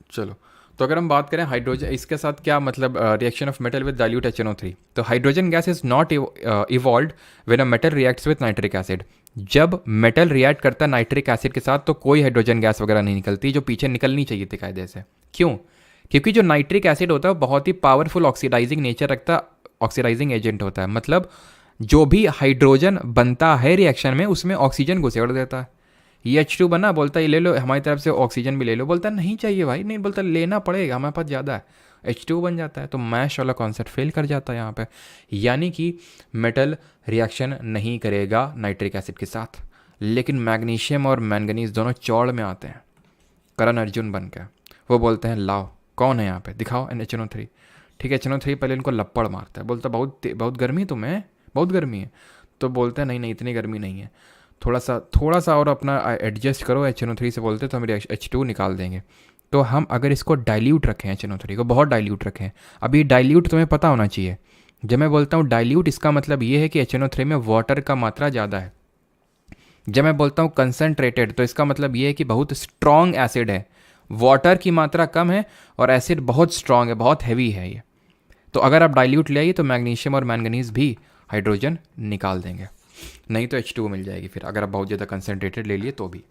चलो, तो अगर हम बात करें हाइड्रोजन, इसके साथ क्या मतलब reaction of metal with dilute HNO3, तो hydrogen gas is not evolved when a metal reacts with nitric acid. जब मेटल रिएक्ट करता है नाइट्रिक एसिड के साथ तो कोई हाइड्रोजन गैस वगैरह नहीं निकलती, जो पीछे निकलनी चाहिए थी कायदे से। क्यों? क्योंकि जो नाइट्रिक एसिड होता है वो बहुत ही पावरफुल ऑक्सीडाइजिंग नेचर रखता, ऑक्सीडाइजिंग एजेंट होता है। मतलब जो भी हाइड्रोजन बनता है रिएक्शन में उसमें ऑक्सीजन घुसेड़ देता है। ये H2 बना, बोलता है ये ले लो, हमारी तरफ से ऑक्सीजन भी ले लो, बोलता है नहीं चाहिए भाई, नहीं, बोलता लेना पड़ेगा, हमारे पास ज़्यादा है, H2 बन जाता है। तो मैश वाला कॉन्सेप्ट फेल कर जाता है यहाँ पे। यानी कि मेटल रिएक्शन नहीं करेगा नाइट्रिक एसिड के साथ, लेकिन मैग्नीशियम और मैंगनीज दोनों चौड़ में आते हैं करण अर्जुन बन के। वो बोलते हैं लाओ, कौन है यहाँ पे, दिखाओ HNO3। ठीक है, HNO3 पहले इनको लपड़ मारता है, बोलता बहुत गर्मी तुम्हें, बहुत गर्मी है। तो बोलते हैं नहीं नहीं, इतनी गर्मी नहीं है, थोड़ा सा और अपना एडजस्ट करो HNO3 से, बोलते तो हम H2 निकाल देंगे। तो हम अगर इसको डाइल्यूट रखें, HNO3 को बहुत डाइल्यूट रखें, अभी डाइल्यूट तुम्हें पता होना चाहिए। जब मैं बोलता हूँ डाइल्यूट, इसका मतलब ये है कि HNO3 में वाटर का मात्रा ज़्यादा है। जब मैं बोलता हूँ कंसनट्रेटेड, तो इसका मतलब ये है कि बहुत स्ट्रॉन्ग एसिड है, वाटर की मात्रा कम है और एसिड बहुत स्ट्रॉन्ग है, बहुत हैवी है ये। तो अगर आप डाइल्यूट ले आइए तो मैग्नीशियम और मैंगनीज भी हाइड्रोजन निकाल देंगे, नहीं तो H2 मिल जाएगी फिर, अगर आप बहुत ज़्यादा कंसनट्रेटेड ले लिए तो भी।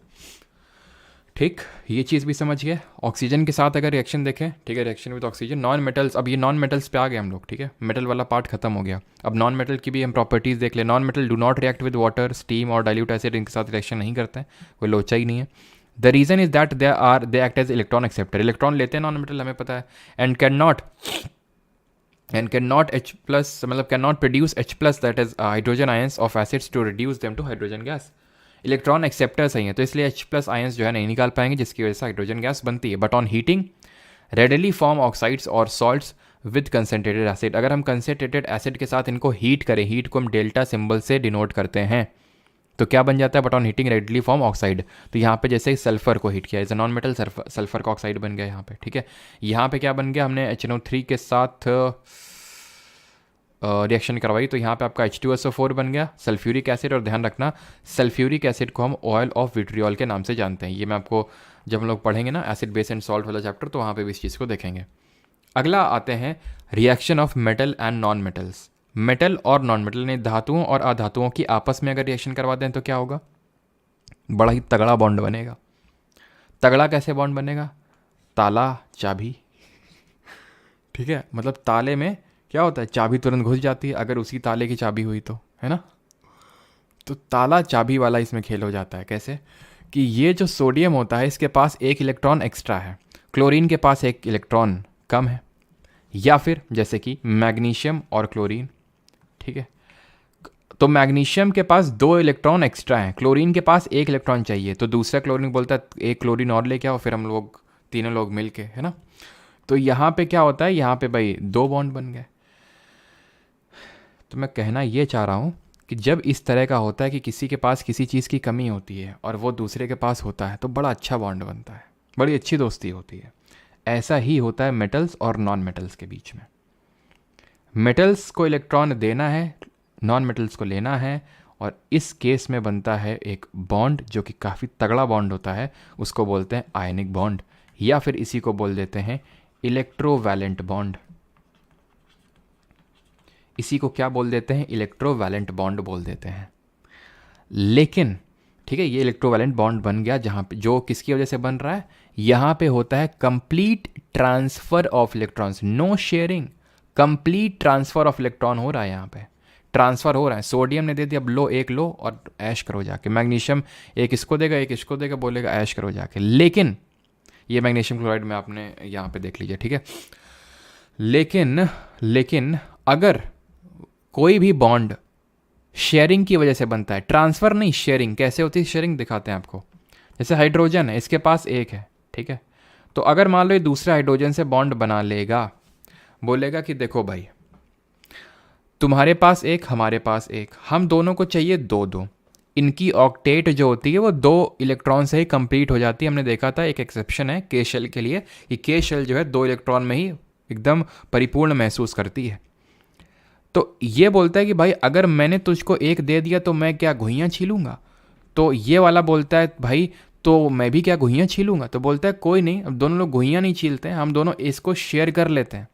ठीक, ये चीज़ भी समझ गए। ऑक्सीजन के साथ अगर रिएक्शन देखें, ठीक है, reaction with oxygen, non metals, अब ये नॉन मेटल्स पे आ गए हम लोग। ठीक है, मेटल वाला पार्ट खत्म हो गया, अब नॉन मेटल की भी हम प्रॉपर्टीज़ देख ले। Non metal do not react with water, steam और डाइल्यूट एसिड, इनके साथ रिएक्शन नहीं करते हैं, कोई लोचा ही नहीं है। The reason is that they act as electron acceptor, electron लेते हैं नॉन मेटल, हमें पता है, and can not H plus, मतलब can not produce H plus, that is hydrogen ions of acids to reduce them to hydrogen gas. Electron acceptors हैं, तो इसलिए H plus ions जो है नहीं निकाल पाएंगे, जिसकी वजह से हाइड्रोजन गैस बनती है। But on heating readily form oxides और सॉल्ट्स विद कंसनट्रेटेड एसिड। अगर हम कंसनट्रेटेड एसिड के साथ इनको हीट करें, हीट को हम डेल्टा सिंबल से डिनोट करते हैं, तो क्या बन जाता है, but on heating readily form oxide. तो यहाँ पे जैसे सल्फर को हीट किया, as a non metal sulphur का ऑक्साइड बन गया यहाँ पे। ठीक है, यहाँ पे क्या बन गया, हमने HNO3 के साथ रिएक्शन करवाई, तो यहाँ पे आपका H2SO4 बन गया, सल्फ्यूरिक एसिड। और ध्यान रखना, सल्फ्यूरिक एसिड को हम ऑयल ऑफ विट्रियोल के नाम से जानते हैं। ये मैं आपको जब हम लोग पढ़ेंगे ना एसिड बेस एंड सॉल्ट वाला चैप्टर, तो वहाँ पे भी इस चीज़ को देखेंगे। अगला आते हैं reaction of metal and non metals. Metal और नॉन मेटल ने धातुओं और अधातुओं की आपस में अगर रिएक्शन करवा दें तो क्या होगा, बड़ा ही तगड़ा बॉन्ड बनेगा। तगड़ा कैसे बॉन्ड बनेगा, ताला चाबी। ठीक है, मतलब ताले में क्या होता है, चाबी तुरंत घुस जाती है अगर उसी ताले की चाबी हुई तो, है ना। तो ताला चाबी वाला इसमें खेल हो जाता है। कैसे कि ये जो सोडियम होता है इसके पास एक इलेक्ट्रॉन एक्स्ट्रा है, क्लोरीन के पास एक इलेक्ट्रॉन कम है, या फिर जैसे कि मैग्नीशियम और क्लोरीन। ठीक है, तो मैग्नीशियम के पास 2 इलेक्ट्रॉन एक्स्ट्रा हैं, क्लोरीन के पास 1 इलेक्ट्रॉन चाहिए, तो दूसरा क्लोरीन बोलता है 1 क्लोरीन और लेके आओ, फिर हम लोग तीनों लोग मिल के, है ना। तो यहाँ पे क्या होता है, यहाँ पे भाई 2 बॉन्ड बन गए। तो मैं कहना ये चाह रहा हूँ कि जब इस तरह का होता है कि किसी के पास किसी चीज़ की कमी होती है और वो दूसरे के पास होता है, तो बड़ा अच्छा बॉन्ड बनता है, बड़ी अच्छी दोस्ती होती है। ऐसा ही होता है मेटल्स और नॉन मेटल्स के बीच में। मेटल्स को इलेक्ट्रॉन देना है, नॉन मेटल्स को लेना है, और इस केस में बनता है एक बॉन्ड जो कि काफ़ी तगड़ा बॉन्ड होता है, उसको बोलते हैं आयनिक बॉन्ड, या फिर इसी को बोल देते हैं इलेक्ट्रोवैलेंट बॉन्ड। इसी को क्या बोल देते हैं, इलेक्ट्रोवैलेंट बॉन्ड बोल देते हैं। लेकिन ठीक है, ये इलेक्ट्रोवैलेंट बॉन्ड बन गया, जहाँ पे जो किसकी वजह से बन रहा है, यहाँ पे होता है complete transfer of electrons, no sharing, complete transfer of electron हो रहा है, यहाँ पे ट्रांसफर हो रहा है। सोडियम ने दे दिया, अब लो, एक लो और ऐश करो जाके। मैग्नीशियम एक इसको देगा, एक इसको देगा, बोलेगा ऐश करो जाके। लेकिन ये मैग्नीशियम क्लोराइड में आपने यहाँ पे देख लीजिए। ठीक है, लेकिन अगर कोई भी बॉन्ड शेयरिंग की वजह से बनता है, ट्रांसफर नहीं, शेयरिंग। कैसे होती है शेयरिंग, दिखाते हैं आपको। जैसे हाइड्रोजन है, इसके पास 1 है, ठीक है, तो अगर मान लो ये दूसरे हाइड्रोजन से बॉन्ड बना लेगा, बोलेगा कि देखो भाई, तुम्हारे पास 1, हमारे पास 1, हम दोनों को चाहिए 2-2। इनकी ऑक्टेट जो होती है वो 2 इलेक्ट्रॉन से ही कंप्लीट हो जाती है। हमने देखा था, एक एक्सेप्शन है के शेल के लिए, कि के शेल जो है 2 इलेक्ट्रॉन में ही एकदम परिपूर्ण महसूस करती है। तो ये बोलता है कि भाई अगर मैंने तुझको 1 दे दिया तो मैं क्या घुइयाँ छीलूंगा। तो ये वाला बोलता है भाई तो मैं भी क्या गुहियाँ छीलूंगा? तो बोलता है कोई नहीं, अब दोनों लोग गुहियाँ नहीं छीलते हैं, हम दोनों इसको शेयर कर लेते हैं।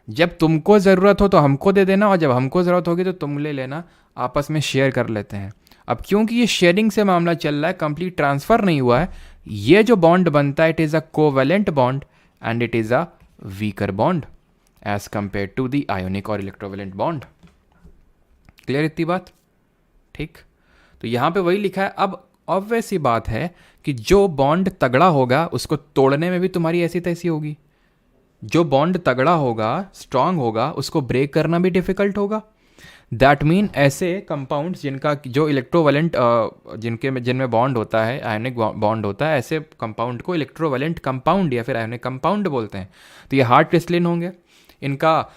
जब तुमको ज़रूरत हो तो हमको दे देना, और जब हमको ज़रूरत होगी तो तुम ले लेना, आपस में शेयर कर लेते हैं। अब क्योंकि ये शेयरिंग से मामला चल रहा है, कंप्लीट ट्रांसफ़र नहीं हुआ है, ये जो बॉन्ड बनता है it is a covalent bond and it is a weaker bond as compare to the ionic और इलेक्ट्रोवेलेंट बॉन्ड। क्लियर इतनी बात? ठीक। तो यहाँ पे वही लिखा है। अब ऑब्वियस सी बात है कि जो बॉन्ड तगड़ा होगा उसको तोड़ने में भी तुम्हारी ऐसी तैसी होगी। जो बॉन्ड तगड़ा होगा, स्ट्रांग होगा, उसको ब्रेक करना भी डिफिकल्ट होगा। दैट मीन ऐसे कंपाउंड्स जिनका जो इलेक्ट्रोवेलेंट जिनमें बॉन्ड होता है, आयनिक बॉन्ड होता है, ऐसे कंपाउंड को इलेक्ट्रोवेलेंट कंपाउंड या फिर आयनिक कंपाउंड बोलते हैं। तो ये हार्ड क्रिस्टलिन होंगे, इनका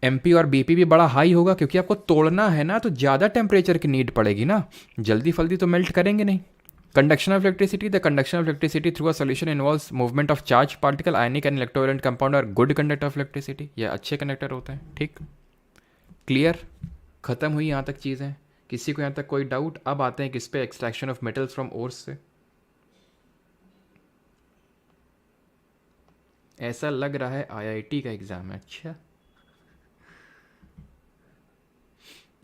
MP और BP भी बड़ा हाई होगा, क्योंकि आपको तोड़ना है ना, तो ज़्यादा टेम्परेचर की नीड पड़ेगी ना, जल्दी फल्दी तो मेल्ट करेंगे नहीं। Conduction of electricity, the conduction of electricity through a solution involves movement of charge particle. Ionic and electrovalent compound are good conductor of electricity, ये अच्छे कंडक्टर होते हैं। ठीक, क्लियर, खत्म हुई यहाँ तक चीज़ें? किसी को यहाँ तक कोई डाउट? अब आते हैं किस पे, extraction of metals from ores से। ऐसा लग रहा है IIT का एग्जाम है। अच्छा,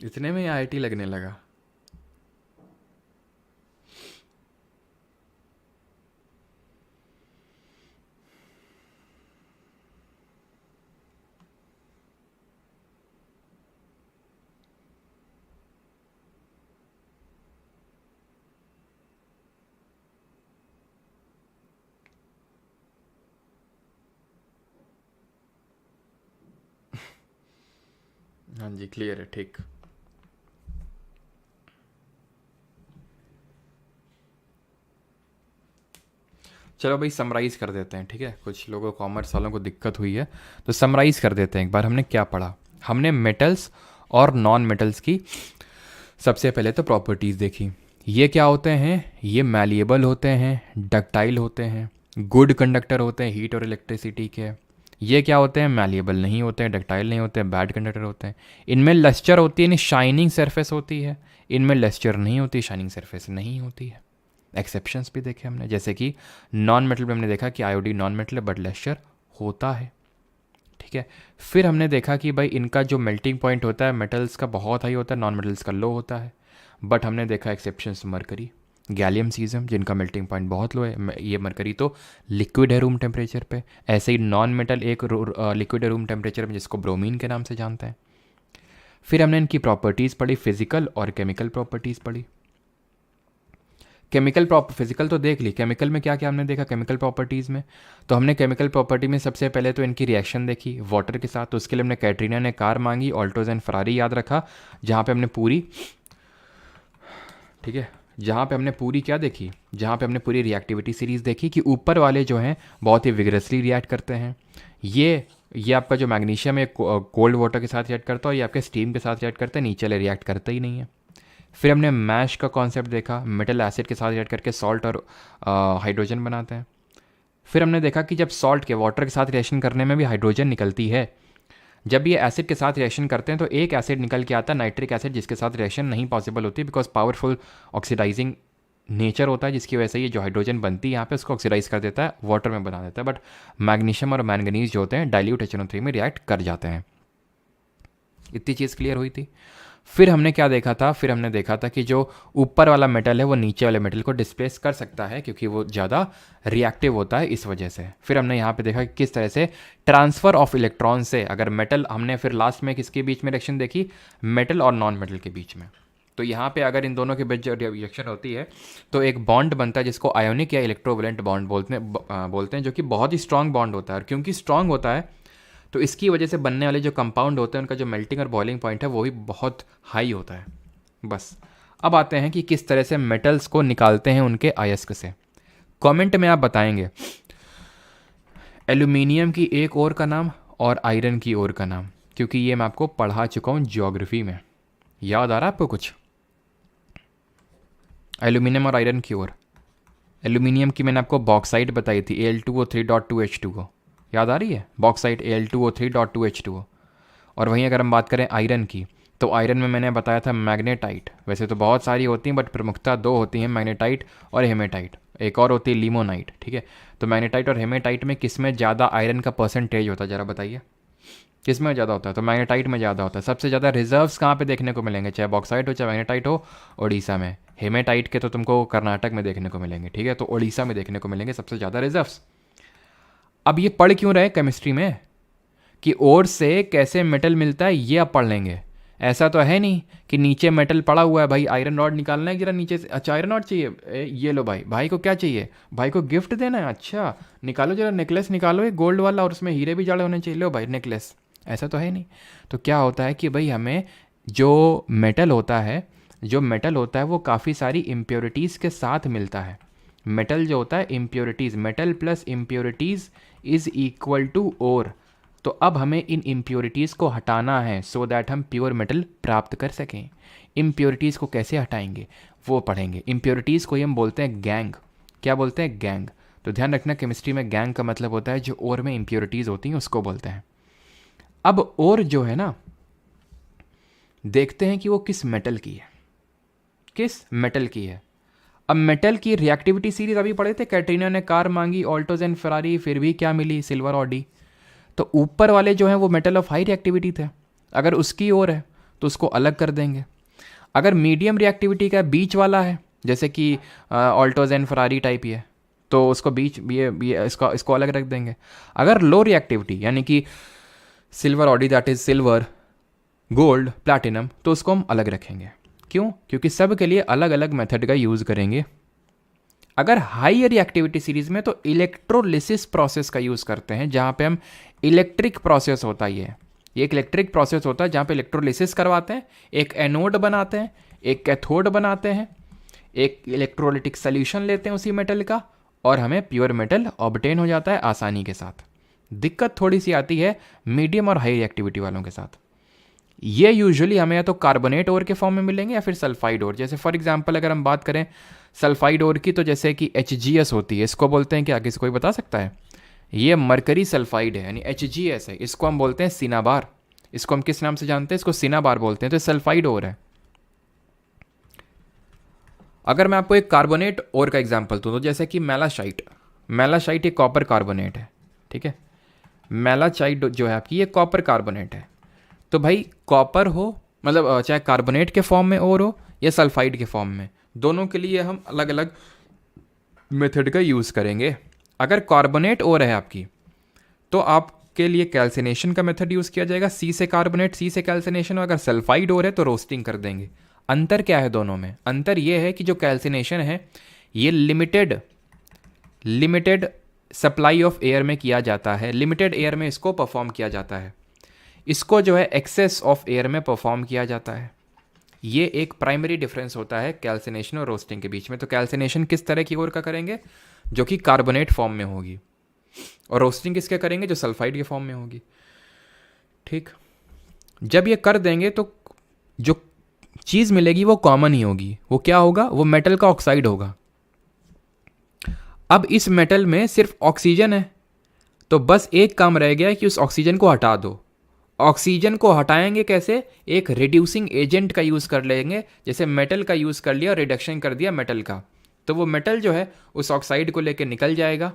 इतने में IIT लगने लगा। हाँ जी, क्लियर है। ठीक, चलो भाई समराइज़ कर देते हैं। ठीक है, कुछ लोगों कॉमर्स वालों को दिक्कत हुई है, तो समराइज़ कर देते हैं एक बार। हमने क्या पढ़ा? हमने मेटल्स और नॉन मेटल्स की सबसे पहले तो प्रॉपर्टीज़ देखी। ये क्या होते हैं? ये मैलिएबल होते हैं, डक्टाइल होते हैं, गुड कंडक्टर होते हैं हीट और इलेक्ट्रिसिटी के। ये क्या होते हैं? मैलिएबल नहीं होते हैं, डक्टाइल नहीं होते हैं, बैड कंडक्टर होते हैं। इनमें लस्टर होती है, यानी शाइनिंग सरफेस होती है। इनमें लस्टर नहीं होती, शाइनिंग सरफेस नहीं होती है। एक्सेप्शंस भी देखे हमने, जैसे कि नॉन मेटल में हमने देखा कि आयोडीन नॉन मेटल है बट लस्टर होता है। ठीक है, फिर हमने देखा कि भाई इनका जो मेल्टिंग पॉइंट होता है मेटल्स का बहुत हाई होता है, नॉन मेटल्स का लो होता है। बट हमने देखा एक्सेप्शंस मरकरी, गैलियम, सीजियम, जिनका मेल्टिंग पॉइंट बहुत लो है। ये मरकरी तो लिक्विड है रूम टेम्परेचर पे। ऐसे ही नॉन मेटल एक लिक्विड है रूम टेम्परेचर में, जिसको ब्रोमीन के नाम से जानते हैं। फिर हमने इनकी प्रॉपर्टीज़ पढ़ी, फिजिकल और केमिकल प्रॉपर्टीज़ पढ़ी। केमिकल फिजिकल तो देख ली, केमिकल में क्या क्या हमने देखा केमिकल प्रॉपर्टीज़ में? तो हमने केमिकल प्रॉपर्टी में सबसे पहले तो इनकी रिएक्शन देखी वाटर के साथ। तो उसके लिए हमने कैटरीना ने कार मांगी, ऑल्टोज एंड फरारी याद रखा, जहाँ पे हमने पूरी, ठीक है, जहाँ पे हमने पूरी क्या देखी, जहाँ पे हमने पूरी रिएक्टिविटी सीरीज़ देखी कि ऊपर वाले जो हैं बहुत ही विगरसली रिएक्ट करते हैं। ये आपका जो मैग्नीशियम है कोल्ड वाटर के साथ रिएक्ट करता है, और ये आपके स्टीम के साथ रिएक्ट करते हैं, नीचे वाले रिएक्ट करते ही नहीं है। फिर हमने मैश का कॉन्सेप्ट देखा, मेटल एसिड के साथ रिएक्ट करके सॉल्ट और हाइड्रोजन बनाते हैं। फिर हमने देखा कि जब सॉल्ट के वाटर के साथ रिएक्शन करने में भी हाइड्रोजन निकलती है। जब ये एसिड के साथ रिएक्शन करते हैं तो एक एसिड निकल के आता है नाइट्रिक एसिड, जिसके साथ रिएक्शन नहीं पॉसिबल होती बिकॉज पावरफुल ऑक्सीडाइजिंग नेचर होता है, जिसकी वजह से ये जो हाइड्रोजन बनती है यहाँ पे उसको ऑक्सीडाइज कर देता है, वाटर में बना देता है। बट मैग्नीशियम और मैंगनीज जो होते हैं डाइल्यूट HNO3 में रिएक्ट कर जाते हैं। इतनी चीज़ क्लियर हुई थी। फिर हमने क्या देखा था? फिर हमने देखा था कि जो ऊपर वाला मेटल है वो नीचे वाले मेटल को डिस्प्लेस कर सकता है, क्योंकि वो ज़्यादा रिएक्टिव होता है इस वजह से। फिर हमने यहाँ पे देखा कि किस तरह से ट्रांसफ़र ऑफ इलेक्ट्रॉन से, अगर मेटल, हमने फिर लास्ट में किसके बीच में रिएक्शन देखी? मेटल और नॉन मेटल के बीच में। तो यहाँ पे अगर इन दोनों के बीच रिएक्शन होती है तो एक बॉन्ड बनता है जिसको आयोनिक या इलेक्ट्रोवेलेंट बॉन्ड बोलते हैं, जो कि बहुत ही स्ट्रॉन्ग बॉन्ड होता है। और क्योंकि स्ट्रॉन्ग होता है तो इसकी वजह से बनने वाले जो कंपाउंड होते हैं उनका जो मेल्टिंग और बॉइलिंग पॉइंट है वो भी बहुत हाई होता है। बस अब आते हैं कि किस तरह से मेटल्स को निकालते हैं उनके अयस्क से। कमेंट में आप बताएंगे एल्यूमिनियम की एक और का नाम और आयरन की और का नाम, क्योंकि ये मैं आपको पढ़ा चुका हूँ ज्योग्राफी में। याद आ रहा है आपको कुछ? एल्यूमिनियम और आयरन की ओर, एल्यूमिनियम की मैंने आपको बॉक्साइट बताई थी, Al2O3.2H2O, याद आ रही है? Bauxite Al2O3.2H2O। और वहीं अगर हम बात करें आयरन की, तो आयरन में मैंने बताया था मैग्नेटाइट। वैसे तो बहुत सारी होती हैं बट प्रमुखता दो होती हैं, मैग्नेटाइट और हेमेटाइट। एक और होती है लिमोनाइट, ठीक है। तो मैग्नेटाइट और हेमेटाइट में किस में ज़्यादा आयरन का परसेंटेज होता है, ज़रा बताइए किस में ज़्यादा होता है? तो मैग्नेटाइट में ज़्यादा होता है। सबसे ज़्यादा रिजर्व्स कहाँ पे देखने को मिलेंगे, चाहे बॉक्साइट हो चाहे मैग्नेटाइट हो? उड़ीसा में। हेमेटाइट के तो तुमको कर्नाटक में देखने को मिलेंगे, ठीक है। तो उड़ीसा में देखने को मिलेंगे सबसे ज़्यादा रिजर्व्स। अब ये पढ़ क्यों रहे केमिस्ट्री में कि ओर से कैसे मेटल मिलता है, ये आप पढ़ लेंगे। ऐसा तो है नहीं कि नीचे मेटल पड़ा हुआ है, भाई आयरन रॉड निकालना है जरा नीचे से, अच्छा आयरन रॉड चाहिए, ये लो भाई। भाई को क्या चाहिए? भाई को गिफ्ट देना है, अच्छा निकालो जरा नेकलेस निकालो एक गोल्ड वाला, और उसमें हीरे भी जड़े होने चाहिए, लो भाई नेकलेस। ऐसा तो है नहीं। तो क्या होता है कि भाई हमें जो मेटल होता है वो काफ़ी सारी इम्प्योरिटीज़ के साथ मिलता है। मेटल जो होता है impurities, metal plus impurities is equal to ore. तो अब हमें इन इम्प्योरिटीज़ को हटाना है सो दैट हम प्योर मेटल प्राप्त कर सकें। इम्प्योरिटीज़ को कैसे हटाएंगे वो पढ़ेंगे। इम्प्योरिटीज़ को ही हम बोलते हैं गैंग। क्या बोलते हैं? गैंग। तो ध्यान रखना केमिस्ट्री में गैंग का मतलब होता है जो ओर में इम्प्योरिटीज़ होती हैं उसको बोलते हैं। अब ओर जो है ना, देखते हैं कि वो किस मेटल की है, किस मेटल की है। अब मेटल की रिएक्टिविटी सीरीज अभी पढ़े थे, कैटरीना ने कार मांगी, ऑल्टोज एंड फरारी, फिर भी क्या मिली? Silver Audi. तो ऊपर वाले जो हैं वो मेटल ऑफ हाई रिएक्टिविटी थे, अगर उसकी ओर है तो उसको अलग कर देंगे। अगर मीडियम रिएक्टिविटी का बीच वाला है, जैसे कि ऑल्टोज एंड फरारी टाइप ही है, तो उसको बीच ये इसको अलग रख देंगे। अगर लो रिएक्टिविटी यानी कि silver Audi, that is silver, gold, platinum, तो उसको हम अलग रखेंगे। क्यों? क्योंकि सब के लिए अलग अलग मेथड का यूज़ करेंगे। अगर हाई रिएक्टिविटी सीरीज में तो इलेक्ट्रोलिसिस प्रोसेस का यूज़ करते हैं, जहाँ पे हम इलेक्ट्रिक प्रोसेस होता है, ये एक इलेक्ट्रिक प्रोसेस होता है जहाँ पे इलेक्ट्रोलिसिस करवाते हैं, एक एनोड बनाते हैं, एक कैथोड बनाते हैं, एक इलेक्ट्रोलिटिक सोल्यूशन लेते हैं उसी मेटल का, और हमें प्योर मेटल ऑब्टेन हो जाता है आसानी के साथ। दिक्कत थोड़ी सी आती है मीडियम और हाई रिएक्टिविटी वालों के साथ। ये यूजुअली हमें या तो कार्बोनेट ओर के फॉर्म में मिलेंगे या फिर सल्फाइड ओर। जैसे फॉर एग्जांपल अगर हम बात करें सल्फाइड ओर की, तो जैसे कि HGS होती है, इसको बोलते हैं क्या? किसी कोई बता सकता है? ये मरकरी सल्फाइड है, यानी HGS है, इसको हम बोलते हैं सिनाबार। इसको हम किस नाम से जानते हैं? इसको सिनाबार बोलते हैं। तो सल्फाइड ओर है। अगर मैं आपको एक कार्बोनेट ओर का एग्जाम्पल दूँ तो जैसे कि मैलाशाइट, मैलाशाइट एक कॉपर कार्बोनेट है, ठीक है। मैलाचाइट जो है आपकी, ये कॉपर कार्बोनेट है। तो भाई कॉपर हो, मतलब चाहे कार्बोनेट के फॉर्म में ओर हो या सल्फाइड के फॉर्म में, दोनों के लिए हम अलग अलग मेथड का यूज़ करेंगे। अगर कार्बोनेट ओर है आपकी, तो आपके लिए कैल्सिनेशन का मेथड यूज़ किया जाएगा, C से कार्बोनेट, C से कैल्सिनेशन। अगर सल्फाइड ओर है तो रोस्टिंग कर देंगे। अंतर क्या है दोनों में? अंतर ये है कि जो कैल्सिनेशन है ये लिमिटेड सप्लाई ऑफ एयर में किया जाता है, लिमिटेड एयर में इसको परफॉर्म किया जाता है। इसको जो है एक्सेस ऑफ एयर में परफॉर्म किया जाता है। ये एक प्राइमरी डिफरेंस होता है कैल्सिनेशन और रोस्टिंग के बीच में। तो कैल्सिनेशन किस तरह की ओर का करेंगे? जो कि कार्बोनेट फॉर्म में होगी, और रोस्टिंग किसके करेंगे? जो सल्फाइड के फॉर्म में होगी, ठीक। जब ये कर देंगे तो जो चीज़ मिलेगी वो कॉमन ही होगी। वो क्या होगा? वो मेटल का ऑक्साइड होगा। अब इस मेटल में सिर्फ ऑक्सीजन है, तो बस एक काम रह गया कि उस ऑक्सीजन को हटा दो। ऑक्सीजन को हटाएंगे कैसे? एक रिड्यूसिंग एजेंट का यूज़ कर लेंगे। जैसे मेटल का यूज़ कर लिया और रिडक्शन कर दिया मेटल का, तो वो मेटल जो है उस ऑक्साइड को लेकर निकल जाएगा।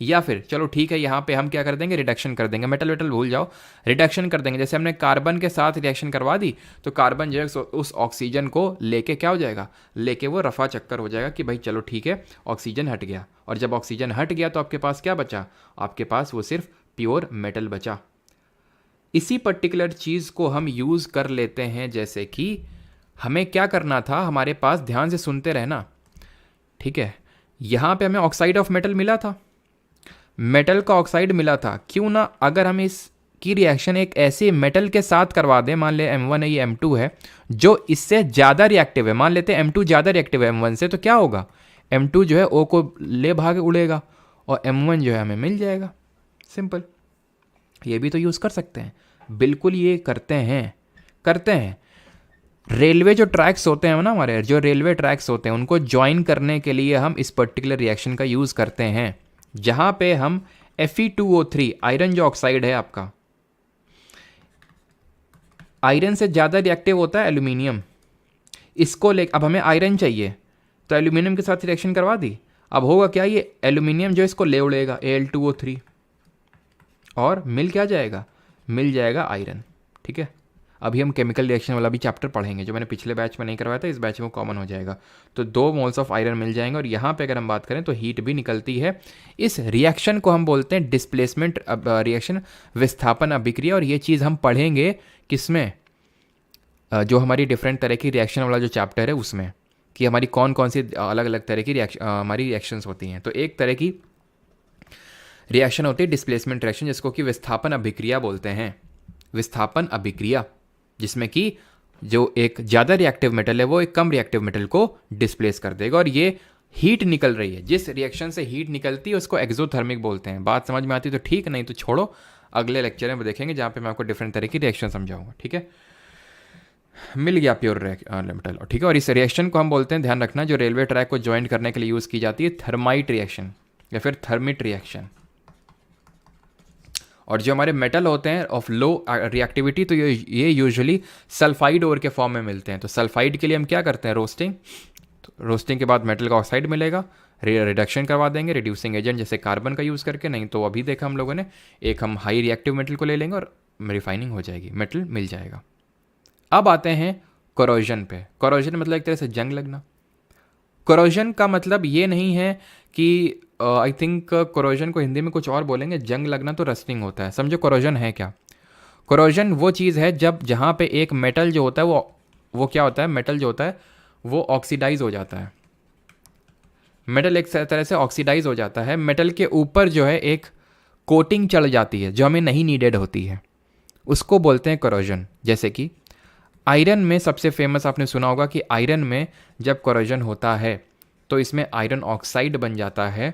या फिर चलो ठीक है, यहाँ पे हम क्या कर देंगे? रिडक्शन कर देंगे। मेटल वेटल भूल जाओ, रिडक्शन कर देंगे। जैसे हमने कार्बन के साथ रिएक्शन करवा दी, तो कार्बन जो है उस ऑक्सीजन को लेके क्या हो जाएगा? लेके वो रफा चक्कर हो जाएगा कि भाई चलो ठीक है, ऑक्सीजन हट गया। और जब ऑक्सीजन हट गया तो आपके पास क्या बचा? आपके पास वो सिर्फ प्योर मेटल बचा। इसी पर्टिकुलर चीज़ को हम यूज़ कर लेते हैं। जैसे कि हमें क्या करना था, हमारे पास, ध्यान से सुनते रहना, ठीक है। यहाँ पे हमें ऑक्साइड ऑफ मेटल मिला था, मेटल का ऑक्साइड मिला था। क्यों ना अगर हम इसकी रिएक्शन एक ऐसे मेटल के साथ करवा दें, मान ले M1 है, ये M2 है, जो इससे ज़्यादा रिएक्टिव है। मान लेते हैं M2 ज़्यादा रिएक्टिव है M1 से, तो क्या होगा? M2 जो है O को ले भाग उड़ेगा और M1 जो है हमें मिल जाएगा। सिंपल। ये भी तो यूज़ कर सकते हैं, बिल्कुल ये करते हैं। रेलवे जो ट्रैक्स होते हैं ना, हमारे जो रेलवे ट्रैक्स होते हैं, उनको ज्वाइन करने के लिए हम इस पर्टिकुलर रिएक्शन का यूज़ करते हैं, जहाँ पे हम Fe2O3, आयरन जो ऑक्साइड है आपका, आयरन से ज़्यादा रिएक्टिव होता है एल्यूमिनियम। इसको ले, अब हमें आयरन चाहिए तो एल्यूमिनियम के साथ रिएक्शन करवा दी। अब होगा क्या, ये एल्यूमिनियम जो इसको ले उड़ेगा Al2O3 और मिल क्या जाएगा, मिल जाएगा आयरन। ठीक है, अभी हम केमिकल रिएक्शन वाला भी चैप्टर पढ़ेंगे जो मैंने पिछले बैच में नहीं करवाया था, इस बैच में कॉमन हो जाएगा। तो 2 मोल्स ऑफ आयरन मिल जाएंगे और यहाँ पे अगर हम बात करें तो हीट भी निकलती है। इस रिएक्शन को हम बोलते हैं डिस्प्लेसमेंट रिएक्शन, विस्थापन अभिक्रिया। और ये चीज़ हम पढ़ेंगे किसमें, जो हमारी डिफरेंट तरह की रिएक्शन वाला जो चैप्टर है उसमें, कि हमारी कौन कौन सी अलग अलग तरह की हमारी रिएक्शंस होती हैं। तो एक तरह की रिएक्शन होती है डिस्प्लेसमेंट रिएक्शन, जिसको कि विस्थापन अभिक्रिया बोलते हैं। विस्थापन अभिक्रिया, जिसमें कि जो एक ज़्यादा रिएक्टिव मेटल है वो एक कम रिएक्टिव मेटल को डिस्प्लेस कर देगा और ये हीट निकल रही है। जिस रिएक्शन से हीट निकलती है उसको एक्सोथर्मिक बोलते हैं। बात समझ में आती है तो ठीक, नहीं तो छोड़ो, अगले लेक्चर में देखेंगे जहाँ पे मैं आपको डिफरेंट तरह की रिएक्शन समझाऊंगा। ठीक है, मिल गया प्योर मेटल। ठीक है, और इस रिएक्शन को हम बोलते हैं, ध्यान रखना, जो रेलवे ट्रैक को ज्वाइन करने के लिए यूज़ की जाती है, थर्माइट रिएक्शन या फिर थर्मिट रिएक्शन। और जो हमारे मेटल होते हैं ऑफ लो रिएक्टिविटी, तो ये यूजुअली सल्फाइड ओर के फॉर्म में मिलते हैं। तो सल्फाइड के लिए हम क्या करते हैं, रोस्टिंग। तो रोस्टिंग के बाद मेटल का ऑक्साइड मिलेगा, रिडक्शन करवा देंगे रिड्यूसिंग एजेंट जैसे कार्बन का यूज़ करके, नहीं तो अभी देखा हम लोगों ने, एक हम हाई रिएक्टिव मेटल को ले लेंगे और रिफाइनिंग हो जाएगी, मेटल मिल जाएगा। अब आते हैं कोरोजन पे। कोरोजन मतलब एक तरह से जंग लगना। कोरोजन का मतलब ये नहीं है कि आई थिंक कोरोजन को हिंदी में कुछ और बोलेंगे, जंग लगना तो रस्टिंग होता है। समझो कोरोजन है क्या। कोरोजन वो चीज़ है जब जहाँ पे एक मेटल जो होता है वो क्या होता है, मेटल जो होता है वो ऑक्सीडाइज हो जाता है। मेटल एक तरह से ऑक्सीडाइज हो जाता है, मेटल के ऊपर जो है एक कोटिंग चढ़ जाती है जो हमें नहीं नीडेड होती है, उसको बोलते हैं कोरोजन। जैसे कि आयरन में सबसे फेमस आपने सुना होगा कि आयरन में जब कोरोजन होता है तो इसमें आयरन ऑक्साइड बन जाता है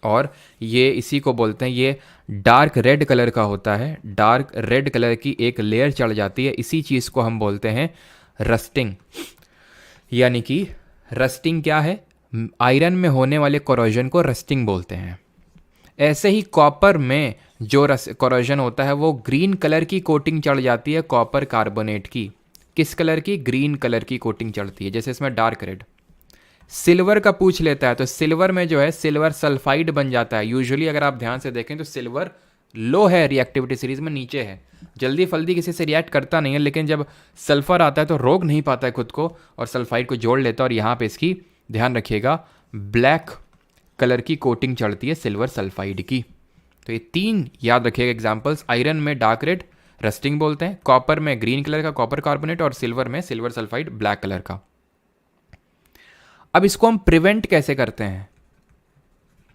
और ये इसी को बोलते हैं, ये डार्क रेड कलर का होता है। डार्क रेड कलर की एक लेयर चढ़ जाती है, इसी चीज़ को हम बोलते हैं रस्टिंग। यानी कि रस्टिंग क्या है, आयरन में होने वाले कोरोजन को रस्टिंग बोलते हैं। ऐसे ही कॉपर में जो कोरोजन होता है वो ग्रीन कलर की कोटिंग चढ़ जाती है, कॉपर कार्बोनेट की। किस कलर की, ग्रीन कलर की कोटिंग चढ़ती है, जैसे इसमें डार्क रेड। सिल्वर का पूछ लेता है तो सिल्वर में जो है सिल्वर सल्फाइड बन जाता है। यूजुअली अगर आप ध्यान से देखें तो सिल्वर लो है रिएक्टिविटी सीरीज में, नीचे है, जल्दी फल्दी किसी से रिएक्ट करता नहीं है, लेकिन जब सल्फर आता है तो रोक नहीं पाता है खुद को और सल्फाइड को जोड़ लेता है। और यहाँ पे इसकी ध्यान रखिएगा ब्लैक कलर की कोटिंग चढ़ती है सिल्वर सल्फाइड की। तो ये 3 याद रखिएगा एग्जाम्पल्स। आयरन में डार्क रेड रस्टिंग बोलते हैं, कॉपर में ग्रीन कलर का कॉपर कार्बोनेट और सिल्वर में सिल्वर सल्फाइड ब्लैक कलर का। अब इसको हम प्रिवेंट कैसे करते हैं,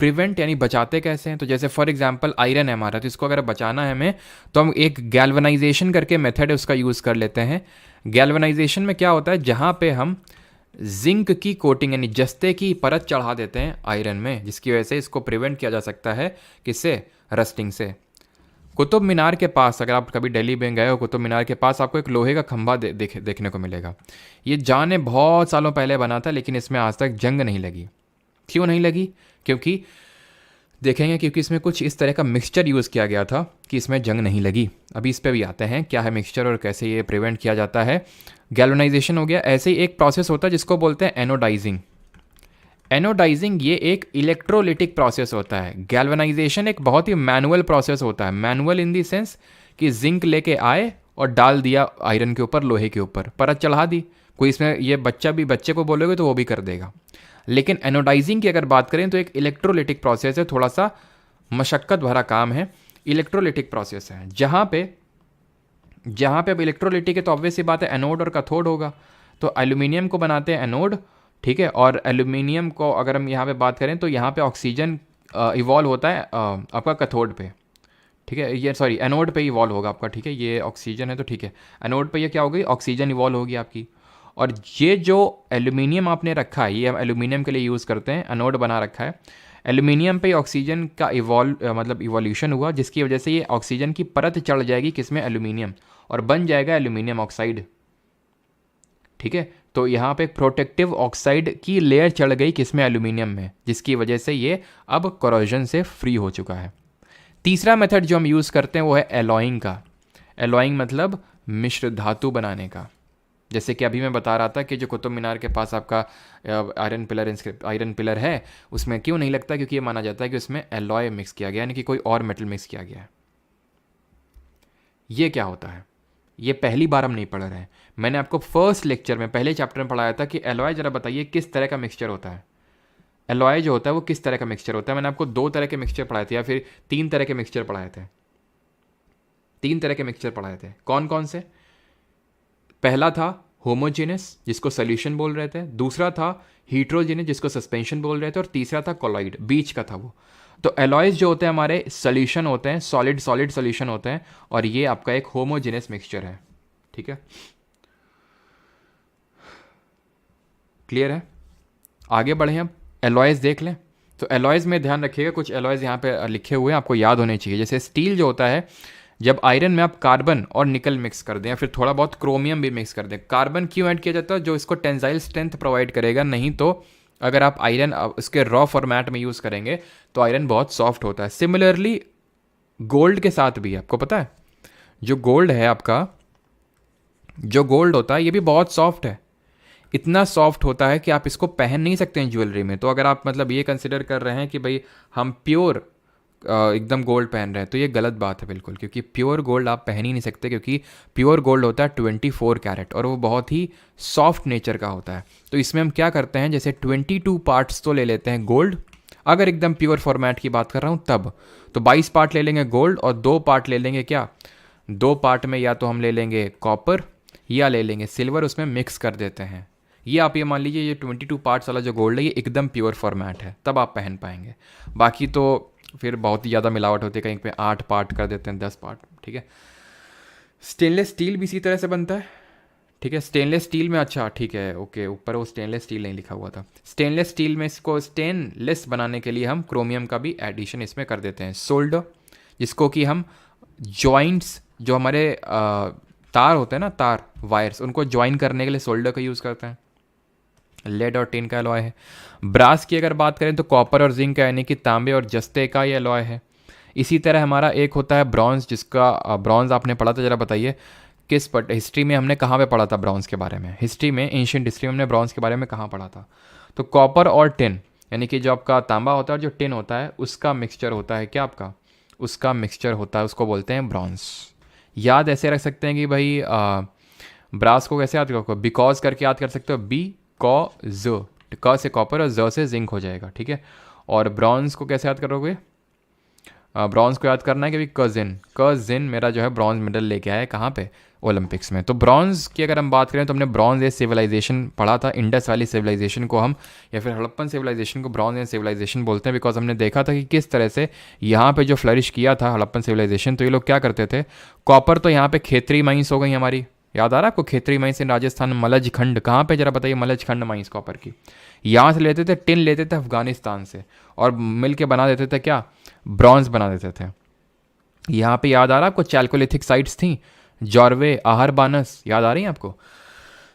प्रिवेंट यानी बचाते कैसे हैं। तो जैसे फॉर एग्जांपल आयरन है हमारा, तो इसको अगर बचाना है हमें तो हम एक गैल्वनाइजेशन करके मेथड है उसका यूज़ कर लेते हैं। गैल्वनाइजेशन में क्या होता है, जहाँ पे हम जिंक की कोटिंग यानी जस्ते की परत चढ़ा देते हैं आयरन में, जिसकी वजह से इसको प्रिवेंट किया जा सकता है, किससे, रस्टिंग से। कुतुब मीनार के पास, अगर आप कभी दिल्ली में गए हो, कुतुब मीनार के पास आपको एक लोहे का खंभा देखने को मिलेगा। ये जाने बहुत सालों पहले बना था, लेकिन इसमें आज तक जंग नहीं लगी। क्यों नहीं लगी, क्योंकि देखेंगे क्योंकि इसमें कुछ इस तरह का मिक्सचर यूज़ किया गया था कि इसमें जंग नहीं लगी। अभी इस पर भी आते हैं क्या है मिक्सचर और कैसे ये प्रिवेंट किया जाता है। गैल्वनाइजेशन हो गया। ऐसे ही एक प्रोसेस होता है जिसको बोलते हैं एनोडाइजिंग। एनोडाइजिंग ये एक इलेक्ट्रोलिटिक प्रोसेस होता है। गैल्वनाइजेशन एक बहुत ही मैनुअल प्रोसेस होता है। मैनुअल इन दी सेंस कि जिंक लेके आए और डाल दिया आयरन के ऊपर, लोहे के ऊपर परत चढ़ा दी। कोई इसमें ये बच्चे को बोलोगे तो वो भी कर देगा। लेकिन एनोडाइजिंग की अगर बात करें तो एक इलेक्ट्रोलिटिक प्रोसेस है, थोड़ा सा मशक्क़त भरा काम है, इलेक्ट्रोलिटिक प्रोसेस है। जहाँ पे अब इलेक्ट्रोलिटिक है तो ऑब्वियस सी बात है एनोड और कैथोड होगा। तो एल्यूमिनियम को बनाते हैं एनोड, ठीक है, और एल्यूमिनियम को अगर हम यहाँ पे बात करें तो यहाँ पे ऑक्सीजन इवॉल्व होता है आपका कैथोड पे, ठीक है, ये सॉरी एनोड पे इवॉल्व होगा आपका, ठीक है, ये ऑक्सीजन है तो ठीक है, एनोड पे ये क्या होगी, ऑक्सीजन इवॉल्व होगी आपकी। और ये जो एल्यूमिनियम आपने रखा है, ये हम एल्यूमिनियम के लिए यूज़ करते हैं, एनोड बना रखा है। एल्यूमिनियम पे ऑक्सीजन का इवोल्यूशन हुआ, जिसकी वजह से ये ऑक्सीजन की परत चढ़ जाएगी किसमें, एल्यूमिनियम, और बन जाएगा एल्यूमिनियम ऑक्साइड, ठीक है। तो यहाँ पे प्रोटेक्टिव ऑक्साइड की लेयर चढ़ गई किसमें, एल्यूमिनियम में, जिसकी वजह से ये अब कोरोजन से फ्री हो चुका है। तीसरा मेथड जो हम यूज़ करते हैं वो है एलॉइंग का। एलॉइंग मतलब मिश्र धातु बनाने का। जैसे कि अभी मैं बता रहा था कि जो कुतुब मीनार के पास आपका आयरन पिलर है, उसमें क्यों नहीं लगता, क्योंकि ये माना जाता है कि उसमें एलॉय मिक्स किया गया, यानी कि कोई और मेटल मिक्स किया गया है। ये क्या होता है, ये पहली बार हम नहीं पढ़ रहे हैं। मैंने आपको फर्स्ट लेक्चर में, पहले चैप्टर में पढ़ाया था कि एलॉय जरा बताइए किस तरह का मिक्सचर होता है। एलॉय जो होता है वो किस तरह का मिक्सचर होता है। मैंने आपको 2 तरह के मिक्सचर पढ़ाए थे, या फिर 3 तरह के मिक्सचर पढ़ाए थे। 3 तरह के मिक्सचर पढ़ाए थे। कौन कौन से? पहला था होमोजेनस, जिसको सोल्यूशन बोल रहे थे। दूसरा था हीट्रोजेनस, जिसको सस्पेंशन बोल रहे थे। और तीसरा था कोलॉइड, बीच का था वो। तो एलॉयज जो होते हैं हमारे सोल्यूशन होते हैं, सॉलिड सॉलिड सोल्यूशन होते हैं, और ये आपका एक होमोजेनस मिक्सचर है। ठीक है, क्लियर है? आगे बढ़े, अब एलॉयज देख लें। तो एलॉयज में ध्यान रखिएगा, कुछ एलॉयज यहाँ पे लिखे हुए हैं, आपको याद होने चाहिए। जैसे स्टील जो होता है, जब आयरन में आप कार्बन और निकल मिक्स कर दें, या फिर थोड़ा बहुत क्रोमियम भी मिक्स कर दें। कार्बन क्यों ऐड किया जाता है? जो इसको टेंसाइल स्ट्रेंथ प्रोवाइड करेगा। नहीं तो अगर आप आयरन उसके रॉ फॉर्मेट में यूज़ करेंगे तो आयरन बहुत सॉफ्ट होता है। सिमिलरली गोल्ड के साथ भी, आपको पता है जो गोल्ड है आपका, जो गोल्ड होता है ये भी बहुत सॉफ्ट है। इतना सॉफ्ट होता है कि आप इसको पहन नहीं सकते हैं ज्वेलरी में। तो अगर आप मतलब ये कंसिडर कर रहे हैं कि भाई हम प्योर एकदम गोल्ड पहन रहे हैं, तो ये गलत बात है बिल्कुल, क्योंकि प्योर गोल्ड आप पहन ही नहीं सकते, क्योंकि प्योर गोल्ड होता है 24 कैरेट, और वो बहुत ही सॉफ्ट नेचर का होता है। तो इसमें हम क्या करते हैं, जैसे 22 पार्ट्स तो ले लेते हैं गोल्ड, अगर एकदम प्योर फॉर्मेट की बात कर रहा हूँ तब, तो 22 पार्ट ले लेंगे गोल्ड, और 2 पार्ट ले लेंगे क्या, 2 पार्ट में या तो हम ले लेंगे कॉपर या ले लेंगे सिल्वर, उसमें मिक्स कर देते हैं। ये आप ये मान लीजिए, ये 22 पार्ट्स वाला जो गोल्ड है, ये एकदम प्योर फॉर्मेट है, तब आप पहन पाएंगे। बाकी तो फिर बहुत ही ज़्यादा मिलावट होती है, कहीं पे 8 पार्ट कर देते हैं, 10 पार्ट। ठीक है, स्टेनलेस स्टील भी इसी तरह से बनता है। ठीक है, स्टेनलेस स्टील में, अच्छा ठीक है, ओके, ऊपर वो स्टेनलेस स्टील नहीं लिखा हुआ था। स्टेनलेस स्टील में इसको स्टेनलेस बनाने के लिए हम क्रोमियम का भी एडिशन इसमें कर देते हैं। सोल्डर, जिसको कि हम जॉइंट्स, जो हमारे तार होते हैं ना, तार वायर्स, उनको ज्वाइन करने के लिए सोल्डर का यूज़ करते हैं। लेड और टिन का एलॉय है। ब्रास की अगर बात करें तो कॉपर और जिंक का, यानी कि तांबे और जस्ते का ये एलॉय है। इसी तरह हमारा एक होता है ब्रॉन्ज, जिसका ब्रॉन्ज आपने पढ़ा था, जरा बताइए किस हिस्ट्री में हमने कहाँ पे पढ़ा था ब्रॉन्ज के बारे में? हिस्ट्री में, एंशियंट हिस्ट्री में हमने ब्रॉन्ज के बारे में कहाँ पढ़ा था? तो कॉपर और टिन, यानी कि जो आपका तांबा होता है और जो टिन होता है, उसका मिक्सचर होता है क्या आपका, उसका मिक्सचर होता है, उसको बोलते हैं ब्रॉन्ज। याद ऐसे रख सकते हैं कि भाई ब्रास को कैसे याद करोगे, बिकॉज करके याद कर सकते हो, बी कॉ ज, क से कॉपर और ज से जिंक हो जाएगा। ठीक है, और ब्रॉन्ज को कैसे याद करोगे? ब्रॉन्ज को याद करना है कि कजिन मेरा जो है ब्रॉन्ज मेडल लेके आया है, कहाँ पे, ओलंपिक्स में। तो ब्रॉन्ज की अगर हम बात करें तो हमने ब्रॉन्ज एज सिविलाइजेशन पढ़ा था। इंडस वाली सिविलाइजेशन को हम, या फिर हड़प्पन सिविलाइजेशन को ब्रॉन्ज एज सिविलाइजेशन बोलते हैं, बिकॉज हमने देखा था कि किस तरह से यहाँ पे जो फ्लरिश किया था हड़प्पन सिविलाइजेशन, तो ये लोग क्या करते थे, कॉपर तो यहाँ पे खेतरी माइंस हो गई हमारी, याद आ रहा है आपको, खेतरी माइंस इन राजस्थान, मलज खंड, कहाँ पे जरा बताइए, मलज खंड माइंस कॉपर की। यहाँ से लेते थे, टिन लेते थे अफगानिस्तान से, और मिल के बना देते थे क्या, ब्रॉन्ज बना देते थे। यहाँ पे याद आ रहा है आपको, चैल्कोलिथिक साइट्स थी, जॉर्वे, आहर बानस, याद आ रही हैं आपको?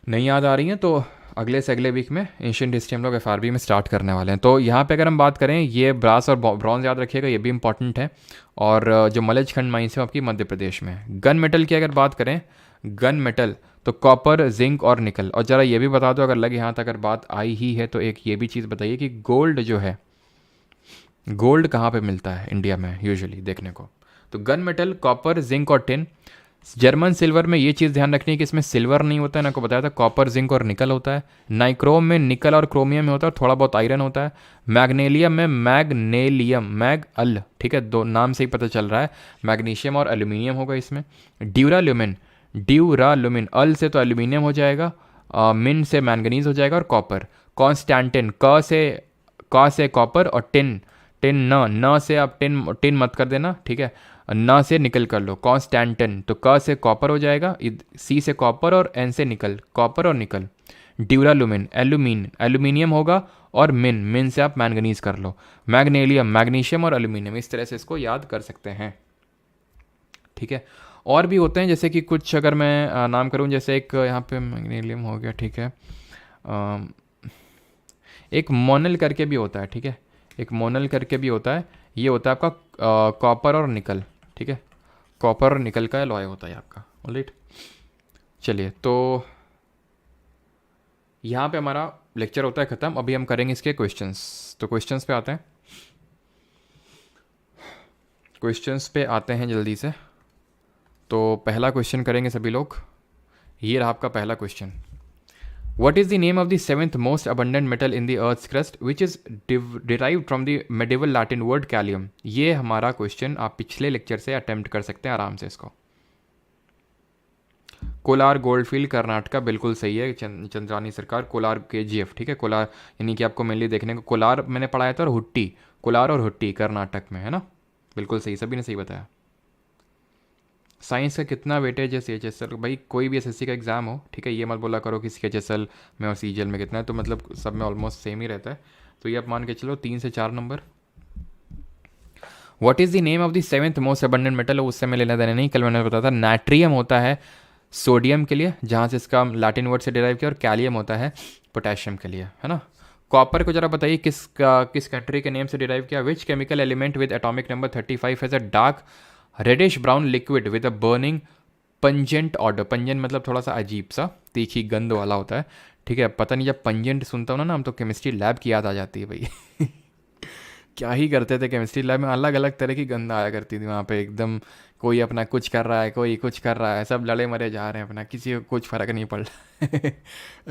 नहीं याद आ रही हैं तो अगले से अगले वीक में एंशिएंट हिस्ट्री हम लोग एफआरबी में स्टार्ट करने वाले हैं। तो यहाँ पे अगर हम बात करें, ये ब्रास और ब्रॉन्ज याद रखिएगा, ये भी इंपॉर्टेंट है। और जो मलज खंड माइंस है आपकी मध्य प्रदेश में। गन मेटल की अगर बात करें, गन मेटल तो कॉपर, जिंक और निकल। और ज़रा ये भी बता दो, अगर लगे यहाँ तक अगर बात आई ही है, तो एक ये भी चीज़ बताइए कि गोल्ड जो है, गोल्ड कहाँ पे मिलता है इंडिया में यूजुअली देखने को? तो गन मेटल, कॉपर, जिंक और टिन। जर्मन सिल्वर में ये चीज़ ध्यान रखनी है कि इसमें सिल्वर नहीं होता है, ना को बताया था, कॉपर, जिंक और निकल होता है। नाइक्रोम में निकल और क्रोमियम में होता है, और थोड़ा बहुत आयरन होता है। मैग्नेलियम में मैग अल, ठीक है, 2 नाम से ही पता चल रहा है, मैग्नीशियम और एल्यूमिनियम होगा इसमें। ड्यूरालुमिन, अल से तो एल्यूमिनियम हो जाएगा, मिन से मैंगनीज हो जाएगा, और कॉपर। कॉन्स्टेंटिन, क से कॉपर, और टिन न से आप टिन मत कर देना, ठीक है, न से निकल कर लो, कॉन्स्टेंटिन, तो क से कॉपर हो जाएगा, सी से कॉपर और एन से निकल, कॉपर और निकल। ड्यूरालुमिन, एल्यूमिनियम होगा, और मिन से आप मैंगनीज कर लो। मैग्नेलियम, मैग्नीशियम और एल्यूमिनियम, इस तरह से इसको याद कर सकते हैं। ठीक है, और भी होते हैं, जैसे कि कुछ अगर मैं नाम करूं, जैसे एक यहाँ पे मैग्नीशियम हो गया, ठीक है, एक मोनल करके भी होता है, ठीक है, एक मोनल करके भी होता है, ये होता है आपका कॉपर और निकल, ठीक है, कॉपर और निकल का एलॉय होता है आपका। ऑलराइट, चलिए, तो यहाँ पे हमारा लेक्चर होता है ख़त्म। अभी हम करेंगे इसके क्वेश्चंस। तो क्वेश्चंस पे आते हैं, क्वेश्चंस पे आते हैं जल्दी से। तो पहला क्वेश्चन करेंगे सभी लोग। ये रहा आपका पहला question. What is the name of the seventh most abundant metal in the Earth's crust, which is derived from the medieval Latin word calcium? ये हमारा क्वेश्चन आप पिछले लेक्चर से अटेम्प्ट कर सकते हैं आराम से इसको। कोलार गोल्डफील्ड कर्नाटका, बिल्कुल सही है चंद्रानी सरकार। कोलार KGF, ठीक है। कोलार यानी कि आपको मेनली देखने को कोलार मैंने पढ़ाया था, और हुट्टी, कोलार और हुट्टी कर्नाटक में है ना, बिल्कुल सही, सभी ने सही बताया। साइंस का कितना वेटेज है CHSL? भाई कोई भी SSC का एग्ज़ाम हो, ठीक है, ये मत बोला करो कि CHSL में और CGL में कितना है, तो मतलब सब में ऑलमोस्ट सेम ही रहता है। तो ये आप मान के चलो 3 से 4 number. What is the name of the seventh most abundant metal? उससे मैं लेना देना नहीं, कल मैंने बताया था। नाट्रियम होता है सोडियम के लिए, जहाँ से इसका लैटिन वर्ड से डिराइव किया, और कैलियम होता है पोटेशियम के लिए, है ना। कॉपर को जरा बताइए किस कंट्री के नेम से डिराइव किया? Which chemical element with atomic number 35 has a dark reddish brown liquid with a burning pungent order? Pungent मतलब थोड़ा सा अजीब सा तीखी गंध वाला होता है, ठीक है। पता नहीं, जब पंजेंट सुनता हूँ ना नाम, तो केमिस्ट्री लैब की याद आ जाती है भाई। क्या ही करते थे केमिस्ट्री लैब में, अलग अलग तरह की गंध आया करती थी वहाँ पे एकदम। कोई अपना कुछ कर रहा है, कोई कुछ कर रहा है, सब लड़े मरे जा रहे हैं अपना, किसी को कुछ फ़र्क नहीं पड़ रहा।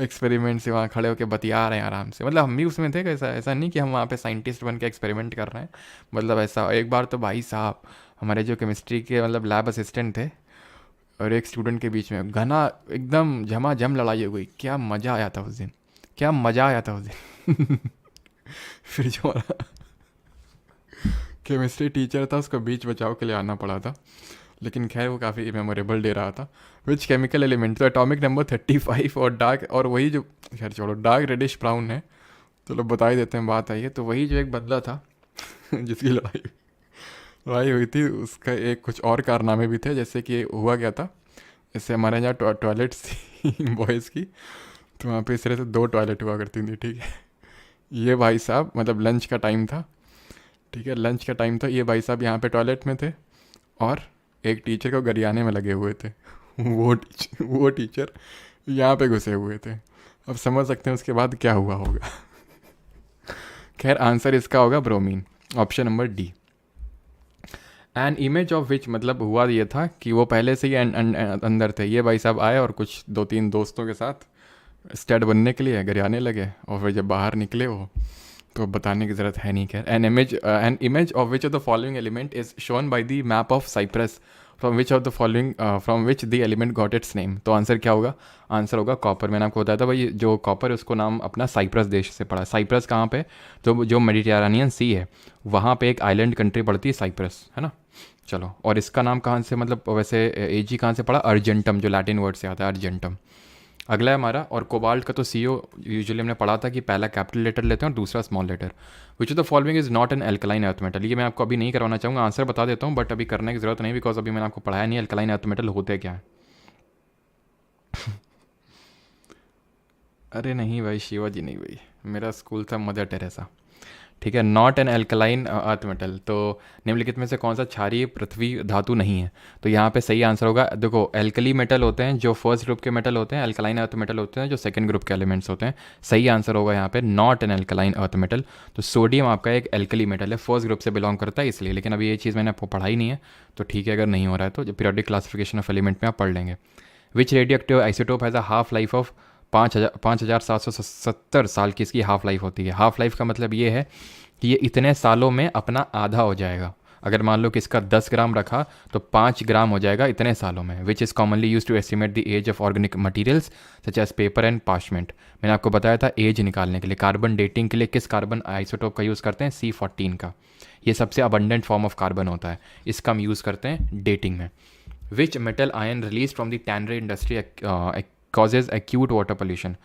एक्सपेरिमेंट से वहाँ खड़े होकर बतिया रहे हैं आराम से। मतलब हम भी उसमें थे, कैसा ऐसा नहीं कि हम वहाँ पे साइंटिस्ट बन के एक्सपेरिमेंट कर रहे हैं, मतलब ऐसा। एक बार तो भाई साहब, हमारे जो केमिस्ट्री के मतलब लैब असिस्टेंट थे और एक स्टूडेंट के बीच में घना एकदम झमाझम लड़ाई हो गई। क्या मज़ा आया था उस दिन, क्या मज़ा आया था उस दिन। फिर जो हमारा केमिस्ट्री टीचर था, उसको बीच बचाव के लिए आना पड़ा था, लेकिन खैर वो काफ़ी मेमोरेबल डे रहा था। विच केमिकल एलिमेंट, तो एटॉमिक नंबर 35 और डार्क, और वही जो, खैर छोड़ो, डार्क रेडिश ब्राउन है, चलो बता ही देते हैं, बात आई है। तो वही जो एक बंदा था जिसकी लड़ाई हुई थी, उसका एक कुछ और कारनामे भी थे। जैसे कि हुआ क्या था, जैसे हमारे यहाँ टॉयलेट्स थी बॉयज़ की, तो वहाँ पे इस तरह से 2 टॉयलेट हुआ करती थी, ठीक है। ये भाई साहब, मतलब लंच का टाइम था, ठीक है, लंच का टाइम था, ये भाई साहब यहाँ पे टॉयलेट में थे और एक टीचर को गरियाने में लगे हुए थे। वो टीचर यहाँ पे घुसे हुए थे। अब समझ सकते हैं उसके बाद क्या हुआ होगा। खैर आंसर इसका होगा bromine, option number D. N image of विच, मतलब हुआ ये था कि वो पहले से ही अंदर थे। ये भाई साहब आए और कुछ 2-3 दोस्तों के साथ स्टड बनने के लिए गरियाने लगे, और फिर जब बाहर निकले वो, तो बताने की ज़रूरत है नहीं। खैर an image of which of the following element is shown by the map of Cyprus from which the element got its name? तो आंसर क्या होगा? आंसर होगा कॉपर। मैंने आपको बताया था भाई, जो कॉपर है उसको नाम अपना साइप्रस देश से पड़ा। साइप्रस कहाँ पे? तो जो मेडिटेरेनियन सी है वहाँ पे एक आइलैंड कंट्री पड़ती है साइप्रस, है ना। चलो, और इसका नाम कहाँ से, मतलब वैसे एजी कहाँ से पड़ा? अर्जेंटम, जो लैटिन वर्ड से आता है अर्जेंटम। अगला है हमारा, और कोबाल्ट का तो CO यूजुअली हमने पढ़ा था कि पहला कैपिटल लेटर लेते हैं और दूसरा small letter. Which of the following is not an alkaline earth metal? ये मैं आपको अभी नहीं करवाना चाहूँगा, आंसर बता देता हूँ, बट अभी करने की जरूरत नहीं, बिकॉज अभी मैंने आपको पढ़ाया नहीं एल्कलाइन अर्थ मेटल होते क्या है। अरे नहीं भाई, शिवाजी नहीं भाई, मेरा स्कूल था मदर टेरेसा, ठीक है। Not an alkaline earth metal, तो निम्नलिखित में से कौन सा क्षारीय पृथ्वी धातु नहीं है? तो यहाँ पे सही आंसर होगा, देखो एल्कली मेटल होते हैं जो फर्स्ट ग्रुप के मेटल होते हैं, एल्कलाइन अर्थ मेटल होते हैं जो सेकंड ग्रुप के एलिमेंट्स होते हैं। सही आंसर होगा यहाँ पे not an alkaline earth metal. तो सोडियम आपका एक एल्कली मेटल है, फर्स्ट ग्रुप से बिलोंग करता है इसलिए, लेकिन अभी ये चीज़ मैंने आपको पढ़ाई नहीं है, तो ठीक है, अगर नहीं हो रहा है तो पीरियोडिक क्लासिफिकेशन ऑफ एलिमेंट में आप पढ़ लेंगे। Which radioactive isotope has a half life of 5770 साल की इसकी हाफ लाइफ होती है। हाफ लाइफ का मतलब ये है कि ये इतने सालों में अपना आधा हो जाएगा। अगर मान लो कि इसका 10 ग्राम रखा तो 5 ग्राम हो जाएगा इतने सालों में। Which is commonly use to estimate the age of organic materials such as paper and parchment. मैंने आपको बताया था एज निकालने के लिए, कार्बन डेटिंग के लिए किस कार्बन आइसोटोप का यूज़ करते हैं? C14 का। ये सबसे अबंडेंट फॉर्म ऑफ कार्बन होता है, इसका हम यूज़ करते हैं डेटिंग में। Which metal ion release from the tannery industry causes acute water pollution?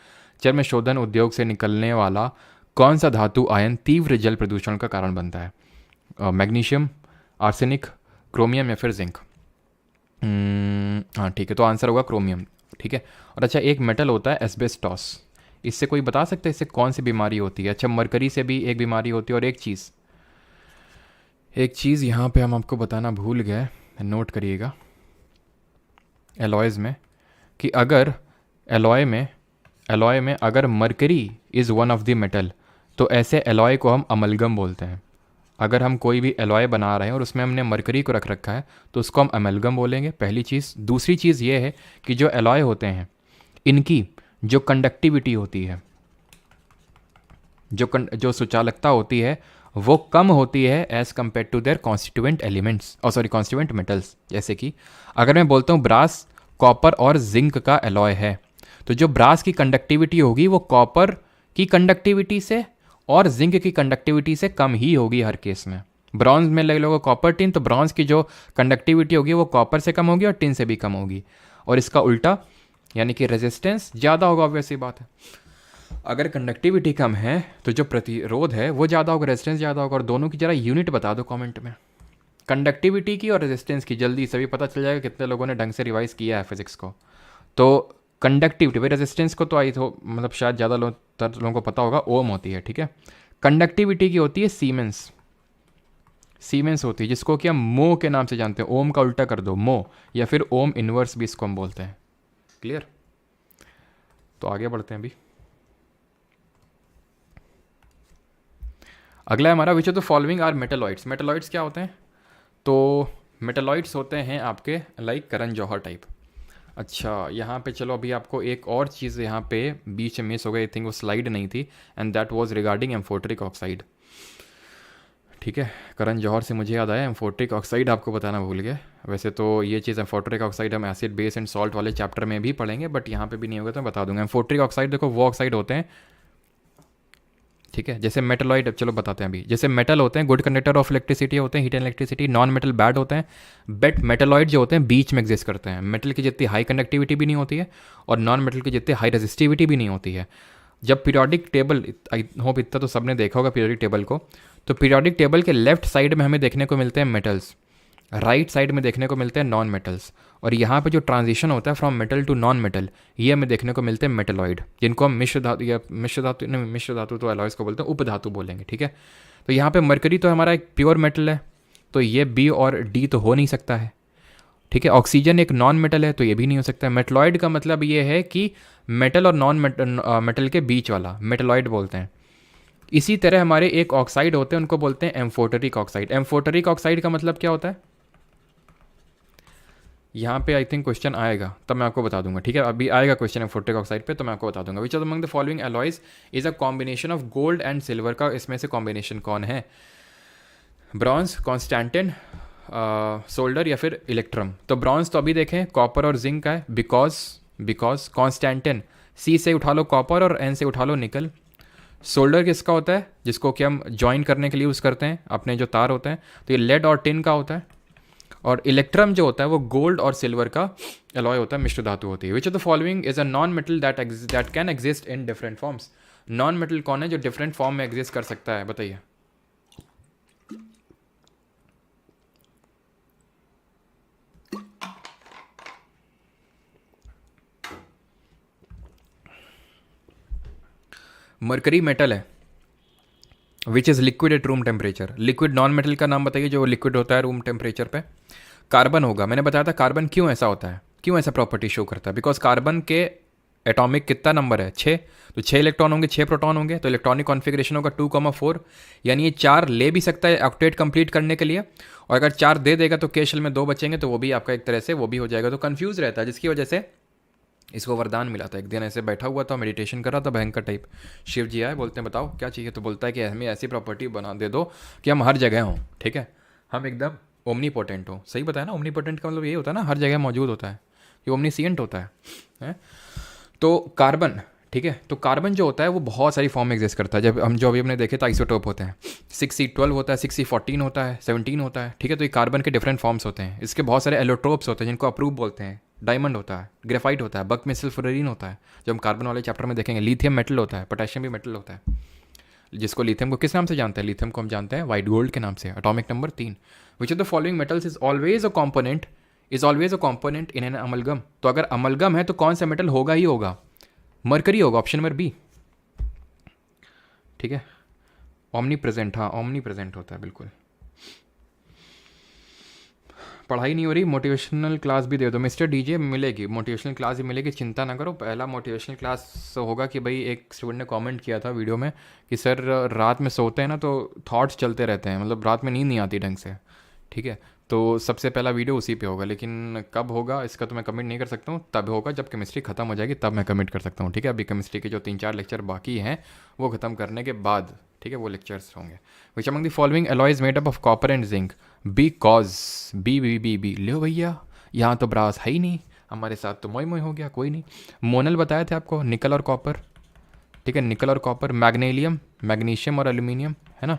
चर्म शोधन उद्योग से निकलने वाला कौन सा धातु आयन तीव्र जल प्रदूषण का कारण बनता है? मैग्नीशियम, आर्सेनिक, क्रोमियम या फिर जिंक? हाँ ठीक है, तो आंसर होगा क्रोमियम, ठीक है। और अच्छा, एक मेटल होता है एस्बेस्टॉस, इससे कोई बता सकता है इससे कौन सी बीमारी होती है? अच्छा, मरकरी से भी एक बीमारी होती है, और एक चीज़ यहाँ पे हम आपको बताना भूल गए, नोट करिएगा एलॉयज़ में, कि अगर एलॉय में एलॉय में अगर mercury is one of the metal, तो ऐसे एलॉय को हम अमलगम बोलते हैं। अगर हम कोई भी एलॉय बना रहे हैं और उसमें हमने मरकरी को रख रखा है तो उसको हम अमलगम बोलेंगे, पहली चीज़। दूसरी चीज़ ये है कि जो एलॉय होते हैं इनकी जो कंडक्टिविटी होती है, जो सुचालकता होती है वो कम होती है as compare to their constituent elements, और सॉरी कॉन्स्टिट्यूएंट मेटल्स। जैसे कि अगर मैं बोलता हूँ ब्रास, कॉपर और जिंक का एलॉय है, तो जो ब्रास की कंडक्टिविटी होगी वो कॉपर की कंडक्टिविटी से और जिंक की कंडक्टिविटी से कम ही होगी हर केस में। ब्रॉन्ज में ले लो कॉपर टिन, तो ब्रॉन्ज की जो कंडक्टिविटी होगी वो कॉपर से कम होगी और टिन से भी कम होगी, और इसका उल्टा यानी कि रेजिस्टेंस ज़्यादा होगा, ऑब्वियस बात है। अगर कंडक्टिविटी कम है तो जो प्रतिरोध है वो ज़्यादा होगा, रेजिस्टेंस ज़्यादा होगा। और दोनों की जरा यूनिट बता दो कमेंट में, कंडक्टिविटी की और रेजिस्टेंस की, जल्दी सभी पता चल जाएगा कितने लोगों ने ढंग से रिवाइज किया है फिजिक्स को। तो कंडक्टिविटी, भाई रेजिस्टेंस को तो आई तो मतलब शायद ज़्यादा लोगों को पता होगा, ओम होती है, ठीक है। कंडक्टिविटी की होती है सीमेंस, सीमेंस होती है, जिसको कि हम मो के नाम से जानते हैं। ओम का उल्टा कर दो मो, या फिर ओम इनवर्स भी इसको हम बोलते हैं। क्लियर? तो आगे बढ़ते हैं अभी। अगला है हमारा which of the following are metalloids. Metalloids क्या होते हैं? तो मेटलॉइड्स होते हैं आपके लाइक करण जौहर टाइप। अच्छा, यहाँ पे चलो अभी आपको एक और चीज़ यहाँ पे बीच में मिस हो गई, आई थिंक वो स्लाइड नहीं थी, and that was regarding amphoteric oxide. ठीक है, करण जौहर से मुझे याद आया एम्फोटरिक ऑक्साइड आपको बताना भूल गया। वैसे तो ये चीज़ एम्फोटरिक ऑक्साइड हम एसिड बेस एंड सॉल्ट वाले चैप्टर में भी पढ़ेंगे, बट यहाँ पे भी नहीं होगा तो मैं बता दूंगा। एम्फोटरिक ऑक्साइड देखो वो ऑक्साइड होते हैं, ठीक है, जैसे मेटलॉइड, अब चलो बताते हैं अभी। जैसे मेटल होते हैं गुड कंडक्टर ऑफ इलेक्ट्रिसिटी होते हैं, heat and electricity. Non metal bad होते हैं, बट मेटलॉइड जो होते हैं बीच में एग्जिस्ट करते हैं। मेटल की जितनी हाई कंडक्टिविटी भी नहीं होती है और नॉन मेटल की जितनी हाई रेजिस्टिविटी भी नहीं होती है। जब पीरियोडिक टेबल, आई होप इतना तो सबने देखा होगा पीरियोडिक टेबल को, तो पीरियोडिक टेबल के लेफ्ट साइड में हमें देखने को मिलते हैं मेटल्स, राइट साइड में देखने को मिलते हैं नॉन मेटल्स, और यहाँ पे जो ट्रांजिशन होता है from metal to non metal, ये हमें देखने को मिलते हैं मेटलॉइड, जिनको हम मिश्र धातु या मिश्र धातु तो अलॉयस को बोलते हैं, उपधातु बोलेंगे, ठीक है। तो यहाँ पे मरकरी तो हमारा एक प्योर मेटल है, तो ये बी और डी तो हो नहीं सकता है, ठीक है। ऑक्सीजन एक नॉन मेटल है, तो ये भी नहीं हो सकता है। मेटलॉइड का मतलब ये है कि मेटल और नॉन मेटल के बीच वाला मेटलॉइड बोलते हैं। इसी तरह हमारे एक ऑक्साइड होते हैं, उनको बोलते हैं एम्फोटरिक ऑक्साइड। एम्फोटरिक ऑक्साइड का मतलब क्या होता है? यहाँ पे आई थिंक क्वेश्चन आएगा, तब मैं आपको बता दूंगा, ठीक है। अभी आएगा क्वेश्चन एम्फोटरिक ऑक्साइड पे, तो मैं आपको बता दूंगा। Which of among the following alloys is a combination of gold and silver का इसमें से कॉम्बिनेशन कौन है? ब्रॉन्ज, कॉन्स्टेंटिन, सोल्डर या फिर इलेक्ट्रम। तो ब्रॉन्ज तो अभी देखें कॉपर और जिंक का है, बिकॉज कॉन्स्टेंटिन सी से उठा लो कॉपर और एन से उठा लो निकल। सोल्डर किसका होता है? जिसको कि हम ज्वाइन करने के लिए यूज़ करते हैं अपने जो तार होते हैं, तो ये लेड और टिन का होता है। और इलेक्ट्रम जो होता है वो गोल्ड और सिल्वर का एलॉय होता है, मिश्र धातु होती है। विच of the following is a non metal that can exist in different forms. Non metal कौन है जो डिफरेंट फॉर्म में एग्जिस्ट कर सकता है, बताइए। मरकरी मेटल है which is liquid at room temperature. Liquid non metal का नाम बताइए जो लिक्विड होता है रूम टेम्परेचर पे। कार्बन होगा, मैंने बताया था कार्बन क्यों ऐसा होता है, क्यों ऐसा प्रॉपर्टी शो करता है, बिकॉज कार्बन के एटॉमिक कितना नंबर है? 6, तो 6 इलेक्ट्रॉन होंगे, 6 प्रोटॉन होंगे, तो इलेक्ट्रॉनिक कॉन्फिगरेशन होगा 2,4, यानी ये 4 ले भी सकता है ऑक्टेट कंप्लीट करने के लिए, और अगर 4 दे देगा तो के शेल में 2 बचेंगे, तो वो भी आपका एक तरह से वो भी हो जाएगा, तो कन्फ्यूज रहता है, जिसकी वजह से इसको वरदान मिला था। एक दिन ऐसे बैठा हुआ था, मेडिटेशन कर रहा था भयंकर टाइप, शिव जी आए, बोलते हैं बताओ क्या चाहिए, तो बोलता है कि हमें ऐसी प्रॉपर्टी बना दे दो कि हम हर जगह हों, ठीक है, हम एकदम ओमनीपोटेंट हो। सही बताया ना, ओमनीपोटेंट का मतलब यही होता है ना, हर जगह मौजूद होता है, ये ओमनीसिएंट होता है? तो कार्बन, ठीक है, तो कार्बन जो होता है वो बहुत सारी फॉर्म में एग्जिस्ट करता है। जब हम जो अभी हमने देखे तो आइसोटोप होते हैं, 6C12 होता है, 6C14 होता है, 17 होता है, ठीक है। तो ये कार्बन के डिफरेंट फॉर्म्स होते हैं। इसके बहुत सारे एलोट्रोप्स होते हैं जिनको अप्रूव बोलते हैं। डायमंड होता है, ग्रेफाइट होता है, बक में सल्फ्यूरिन होता है, जो हम कार्बन वाले चैप्टर में देखेंगे। लिथियम मेटल होता है, पोटेशियम भी मेटल होता है, जिसको लिथियम को किस नाम से जानते हैं? लिथियम को हम जानते हैं वाइट गोल्ड के नाम से, atomic number 3। Which of the following metals is always a component in an amalgam. तो अगर अमलगम है तो कौन सा मेटल होगा ही होगा? मरकरी होगा, ऑप्शन नंबर बी, ठीक है। ओमनी प्रेजेंट, हाँ ओमनी प्रेजेंट होता है, बिल्कुल पढ़ाई नहीं हो रही, मोटिवेशनल क्लास भी दे दो। मिस्टर डीजे मिलेगी, मोटिवेशनल क्लास भी मिलेगी, चिंता ना करो। पहला मोटिवेशनल क्लास होगा कि भाई एक स्टूडेंट ने कमेंट किया था वीडियो में कि सर रात में सोते हैं ना तो थॉट्स चलते रहते हैं, मतलब रात में नींद नहीं आती ढंग से, ठीक है। तो सबसे पहला वीडियो उसी पे होगा, लेकिन कब होगा इसका तो मैं कमिट नहीं कर सकता हूँ। तब होगा जब केमिस्ट्री खत्म हो जाएगी, तब मैं कमिट कर सकता हूँ, ठीक है। अभी केमिस्ट्री के जो 3-4 लेक्चर बाकी हैं वो ख़त्म करने के बाद, ठीक है, वो लेक्चर्स होंगे। Which among the following alloys made up of copper and zinc? Because, B लो भैया, यहाँ तो ब्रास है ही नहीं, हमारे साथ तो मोई मोई हो गया, कोई नहीं। मोनल बताए थे आपको, निकल और कॉपर, ठीक है, निकल और कॉपर। मैग्नीशियम, मैग्नीशियम और एल्यूमिनियम, है ना।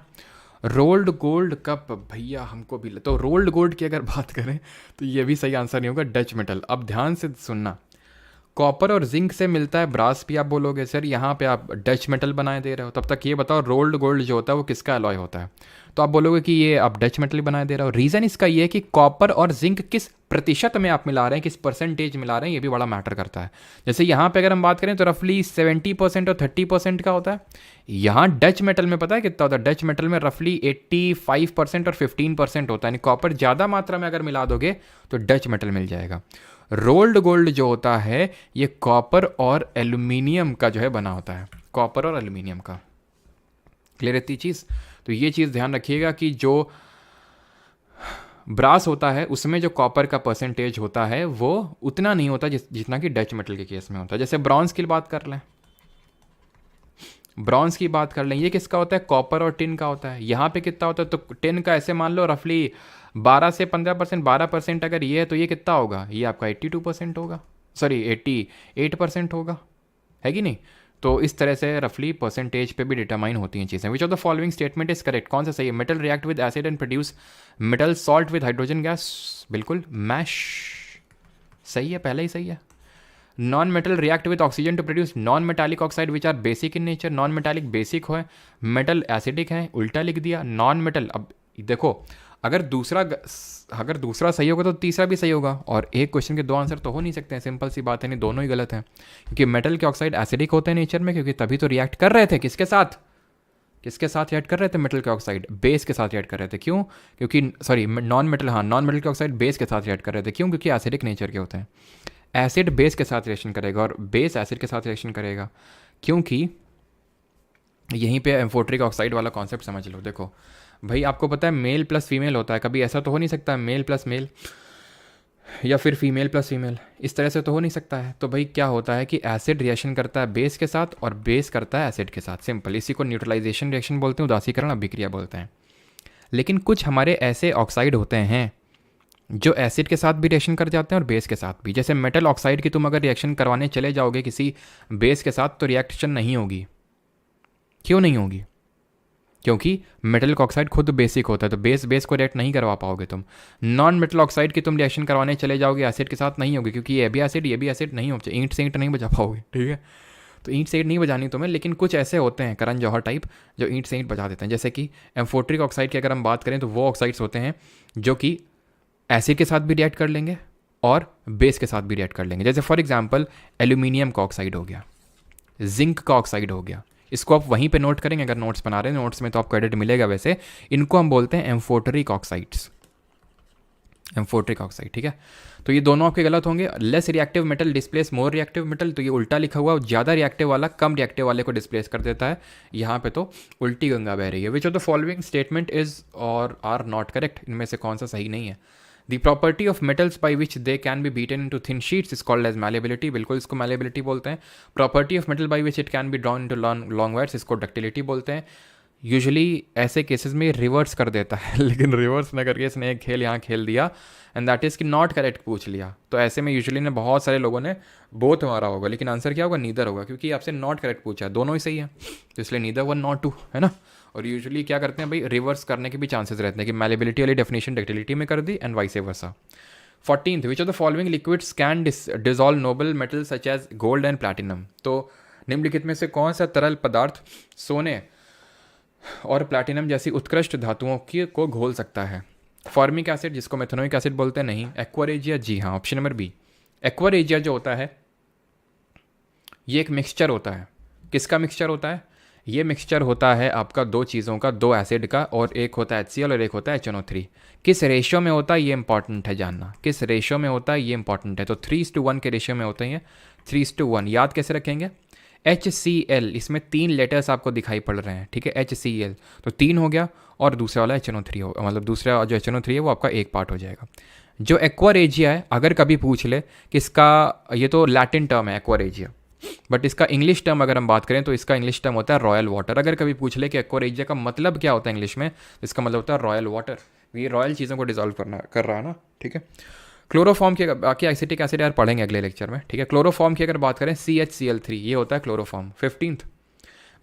रोल्ड गोल्ड कप, भैया हमको भी तो रोल्ड गोल्ड की अगर बात करें तो ये भी सही आंसर नहीं होगा, डच मेटल। अब ध्यान से सुनना, कॉपर और जिंक से मिलता है ब्रास भी, आप बोलोगे सर यहाँ पे आप डच मेटल बनाए दे रहे हो, तब तक ये बताओ रोल्ड गोल्ड जो होता है वो किसका अलॉय होता है? तो आप बोलोगे कि ये आप डच मेटल बनाए दे रहे हो। रीज़न इसका ये है कि कॉपर और जिंक किस प्रतिशत में आप मिला रहे हैं, किस परसेंटेज मिला रहे हैं, ये भी बड़ा मैटर करता है। जैसे यहाँ पे अगर हम बात करें तो रफली 70% और 30% का होता है। यहाँ डच मेटल में पता है कितना होता है? डच मेटल में रफली 85% और 15% होता है, यानी कॉपर ज़्यादा मात्रा में अगर मिला दोगे तो डच मेटल मिल जाएगा। रोल्ड गोल्ड जो होता है ये कॉपर और एल्यूमिनियम का जो है बना होता है, कॉपर और एल्यूमिनियम का। क्लियर रहती चीज़? तो ये चीज़ ध्यान रखिएगा कि जो ब्रास होता है उसमें जो कॉपर का परसेंटेज होता है वो उतना नहीं होता जितना कि डच मेटल के केस में होता है। जैसे ब्रॉन्ज की बात कर लें, ब्रॉन्ज की बात कर लें, ये किसका होता है? कॉपर और टिन का होता है। यहाँ पे कितना होता है? तो टिन का ऐसे मान लो रफली 12 से 15%, 12% अगर ये है तो ये कितना होगा? ये आपका 82% होगा, सॉरी 88% होगा, है कि नहीं? तो इस तरह से रफली परसेंटेज पे भी डिटरमाइन होती हैं चीज़ें। Which of the following statement is correct? कौन सा सही है? Metal react with acid and produce metal salt with hydrogen gas, बिल्कुल मैश सही है, पहले ही सही है। Non metal react with oxygen to produce non metallic oxide which are basic in nature. Non metallic basic है, मेटल एसिडिक है, उल्टा लिख दिया। नॉन मेटल, अब देखो अगर दूसरा सही होगा तो तीसरा भी सही होगा, और एक क्वेश्चन के दो आंसर तो हो नहीं सकते हैं, सिंपल सी बात है, नहीं दोनों ही गलत हैं। क्योंकि मेटल के ऑक्साइड एसिडिक होते हैं नेचर में, क्योंकि तभी तो रिएक्ट कर रहे थे किसके साथ? किसके साथ रिएक्ट कर रहे थे? मेटल के ऑक्साइड बेस के साथ रिएक्ट कर रहे थे। क्यों? क्योंकि सॉरी नॉन मेटल, हाँ नॉन मेटल के ऑक्साइड बेस के साथ रिएक्ट कर रहे थे। क्यों? क्योंकि एसिडिक नेचर के होते हैं। एसिड बेस के साथ रिएक्शन करेगा और बेस एसिड के साथ रिएक्शन करेगा, क्योंकि यहीं पे एम्फोटरिक ऑक्साइड वाला कॉन्सेप्ट समझ लो। देखो भाई आपको पता है मेल प्लस फीमेल होता है, कभी ऐसा तो हो नहीं सकता मेल प्लस मेल या फिर फीमेल प्लस फीमेल, इस तरह से तो हो नहीं सकता है। तो भाई क्या होता है कि एसिड रिएक्शन करता है बेस के साथ और बेस करता है एसिड के साथ, सिंपल। इसी को न्यूट्रलाइजेशन रिएक्शन बोलते हैं, उदासीकरण अभिक्रिया बोलते हैं। लेकिन कुछ हमारे ऐसे ऑक्साइड होते हैं जो एसिड के साथ भी रिएक्शन कर जाते हैं और बेस के साथ भी। जैसे मेटल ऑक्साइड की तुम अगर रिएक्शन करवाने चले जाओगे किसी बेस के साथ तो रिएक्शन नहीं होगी। क्यों नहीं होगी? क्योंकि मेटल ऑक्साइड खुद बेसिक होता है, तो बेस बेस को रिएक्ट नहीं करवा पाओगे तुम। नॉन मेटल ऑक्साइड की तुम रिएक्शन करवाने चले जाओगे एसिड के साथ, नहीं होगी, क्योंकि ये भी एसिड नहीं हो, ईंट से ईंट नहीं बजा पाओगे, ठीक है। तो ईंट से ईंट नहीं बजानी तुम्हें, लेकिन कुछ ऐसे होते हैं करण जौहर टाइप जो ईंट से ईंट बजा देते हैं। जैसे कि एम्फोटरिक ऑक्साइड की अगर हम बात करें तो वो ऑक्साइड्स होते हैं जो कि एसिड के साथ भी रिएक्ट कर लेंगे और बेस के साथ भी रिएक्ट कर लेंगे। जैसे फॉर एग्जांपल एल्यूमिनियम का ऑक्साइड हो गया, जिंक का ऑक्साइड हो गया। इसको आप वहीं पे नोट करेंगे अगर नोट्स बना रहे हैं, नोट्स में तो आपको क्रेडिट मिलेगा। वैसे इनको हम बोलते हैं एम्फोटरिक ऑक्साइड्स, एम्फोटरिक ऑक्साइड, ठीक है। तो ये दोनों आपके गलत होंगे। Less reactive metal displace more reactive metal, तो ये उल्टा लिखा हुआ, ज़्यादा रिएक्टिव वाला कम रिएक्टिव वाले को डिस्प्लेस कर देता है। यहाँ पे तो उल्टी गंगा बह रही है। विच of the following statement is और आर नॉट करेक्ट? इनमें से कौन सा सही नहीं है? The property of metals by which they can be beaten into thin sheets is called as malleability, बिल्कुल इसको malleability बोलते हैं। Property of metal by which it can be drawn into long wires इसको ductility बोलते हैं। Usually ऐसे cases में reverse कर देता है लेकिन रिवर्स न करके इसने एक खेल यहाँ खेल दिया, एंड दैट इज़ कि नॉट करेक्ट पूछ लिया। तो ऐसे में यूजुअली ने बहुत सारे लोगों ने बोथ मारा होगा, लेकिन आंसर क्या होगा? नीदर होगा, क्योंकि आपसे नॉट करेक्ट पूछा है, दोनों ही सही है, तो इसलिए नीदर 1 नॉट 2, है ना। और यूजुअली क्या करते हैं भाई, रिवर्स करने के भी चांसेस रहते हैं कि मैलेबिलिटी वाली डेफिनेशन डक्टिलिटी में कर दी and vice versa. 14th, which of the following liquids can dissolve noble metal such as gold and platinum? तो निम्नलिखित में से कौन सा तरल पदार्थ सोने और प्लैटिनम जैसी उत्कृष्ट धातुओं की को घोल सकता है? फॉर्मिक एसिड, जिसको मेथनोइक एसिड बोलते हैं, नहीं। एक्वारेजिया, जी हाँ, ऑप्शन नंबर बी। एक्वारेजिया जो होता है ये एक मिक्सचर होता है। किसका मिक्सचर होता है? ये मिक्सचर होता है आपका दो चीज़ों का, दो एसिड का, और एक होता है HCl और एक होता है HNO3। किस रेशियो में होता है ये इंपॉर्टेंट है जानना, किस रेशियो में होता है ये इंपॉर्टेंट है। तो 3:1 के रेशियो में होते हैं, 3:1। याद कैसे रखेंगे? HCl, इसमें 3 लेटर्स आपको दिखाई पड़ रहे हैं, ठीक है, HCl, तो 3 हो गया, और दूसरा वाला HNO3 हो, मतलब दूसरा जो HNO3 है वो आपका एक पार्ट हो जाएगा। जो एक्वारेजिया है, अगर कभी पूछ ले कि इसका, ये तो लैटिन टर्म है एक्वारेजिया, बट इसका इंग्लिश टर्म अगर हम बात करें तो इसका इंग्लिश टर्म होता है रॉयल वाटर। अगर कभी पूछ ले कि एक्वारेजिया का मतलब क्या होता है इंग्लिश में, इसका मतलब होता है रॉयल वाटर। ये रॉयल चीज़ों को डिजॉल्व कर रहा है ना, ठीक है। क्लोरोफॉर्म की, बाकी एसिटिक एसिड यार पढ़ेंगे अगले लेक्चर में, ठीक है। क्लोरोफॉर्म की अगर बात करें, CHCl3, ये होता है chloroform. 15th,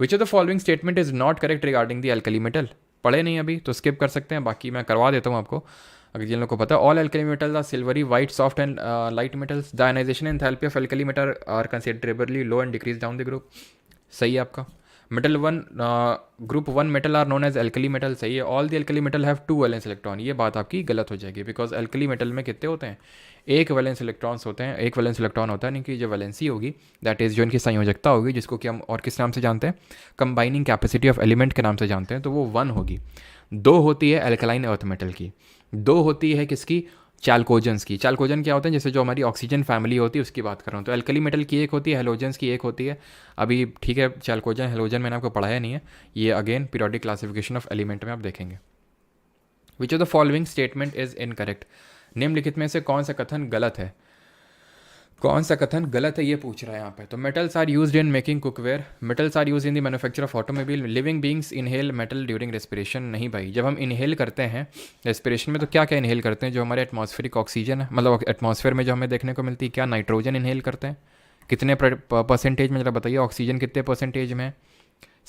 which of the following statement is not correct regarding the alkali metal. पढ़े नहीं अभी तो स्किप कर सकते हैं, बाकी मैं करवा देता हूँ आपको अगर जिन लोगों को पता है। All alkali metals are silvery white soft and light metals. The ionisation enthalpy of alkali metal are considerably low and decrease down the group. सही है आपका। Metal one, group 1 metal are known as alkali metal. सही है। All the alkali metal have 2 valence electron. ये बात आपकी गलत हो जाएगी, बिकॉज एल्कली मेटल में कितने होते हैं? एक वैलेंस इलेक्ट्रॉन्स होते हैं। एक वैलेंस इलेक्ट्रॉन होता है, नहीं कि जो वैलेंसी होगी दैट इज़ जो इनकी संयोजकता होगी, जिसको कि हम और किस नाम से जानते हैं? कंबाइनिंग कैपेसिटी ऑफ एलिमेंट के नाम से जानते हैं, तो वो 1 होगी। 2 होती है एल्कलाइन अर्थ मेटल की। 2 होती है किसकी? चैल्कोजन्स की। चैल्कोजन क्या होते हैं? जैसे जो हमारी ऑक्सीजन फैमिली होती है उसकी बात कर रहा हूँ। तो एल्कली मेटल की एक होती है, हेलोजन्स की एक होती है। अभी ठीक है, चैल्कोजन हेलोजन मैंने आपको पढ़ाया नहीं है, ये again periodic classification of element में आप देखेंगे। विच of the following statement is incorrect. निम्नलिखित में से कौन सा कथन गलत है? कौन सा कथन गलत है ये पूछ रहा है यहाँ पे। तो metals are used in making cookware, metals are use in the manufacture of automobile, living beings inhale metal during respiration. नहीं भाई, जब हम इनहेल करते हैं रेस्पिरेशन में तो क्या क्या इनहेल करते हैं? जो हमारे एटमॉस्फेरिक ऑक्सीजन है, मतलब एटमॉस्फेयर में जो हमें देखने को मिलती है, क्या नाइट्रोजन इनहेल करते हैं? कितने परसेंटेज में? जरा बताइए, ऑक्सीजन कितने परसेंटेज में है,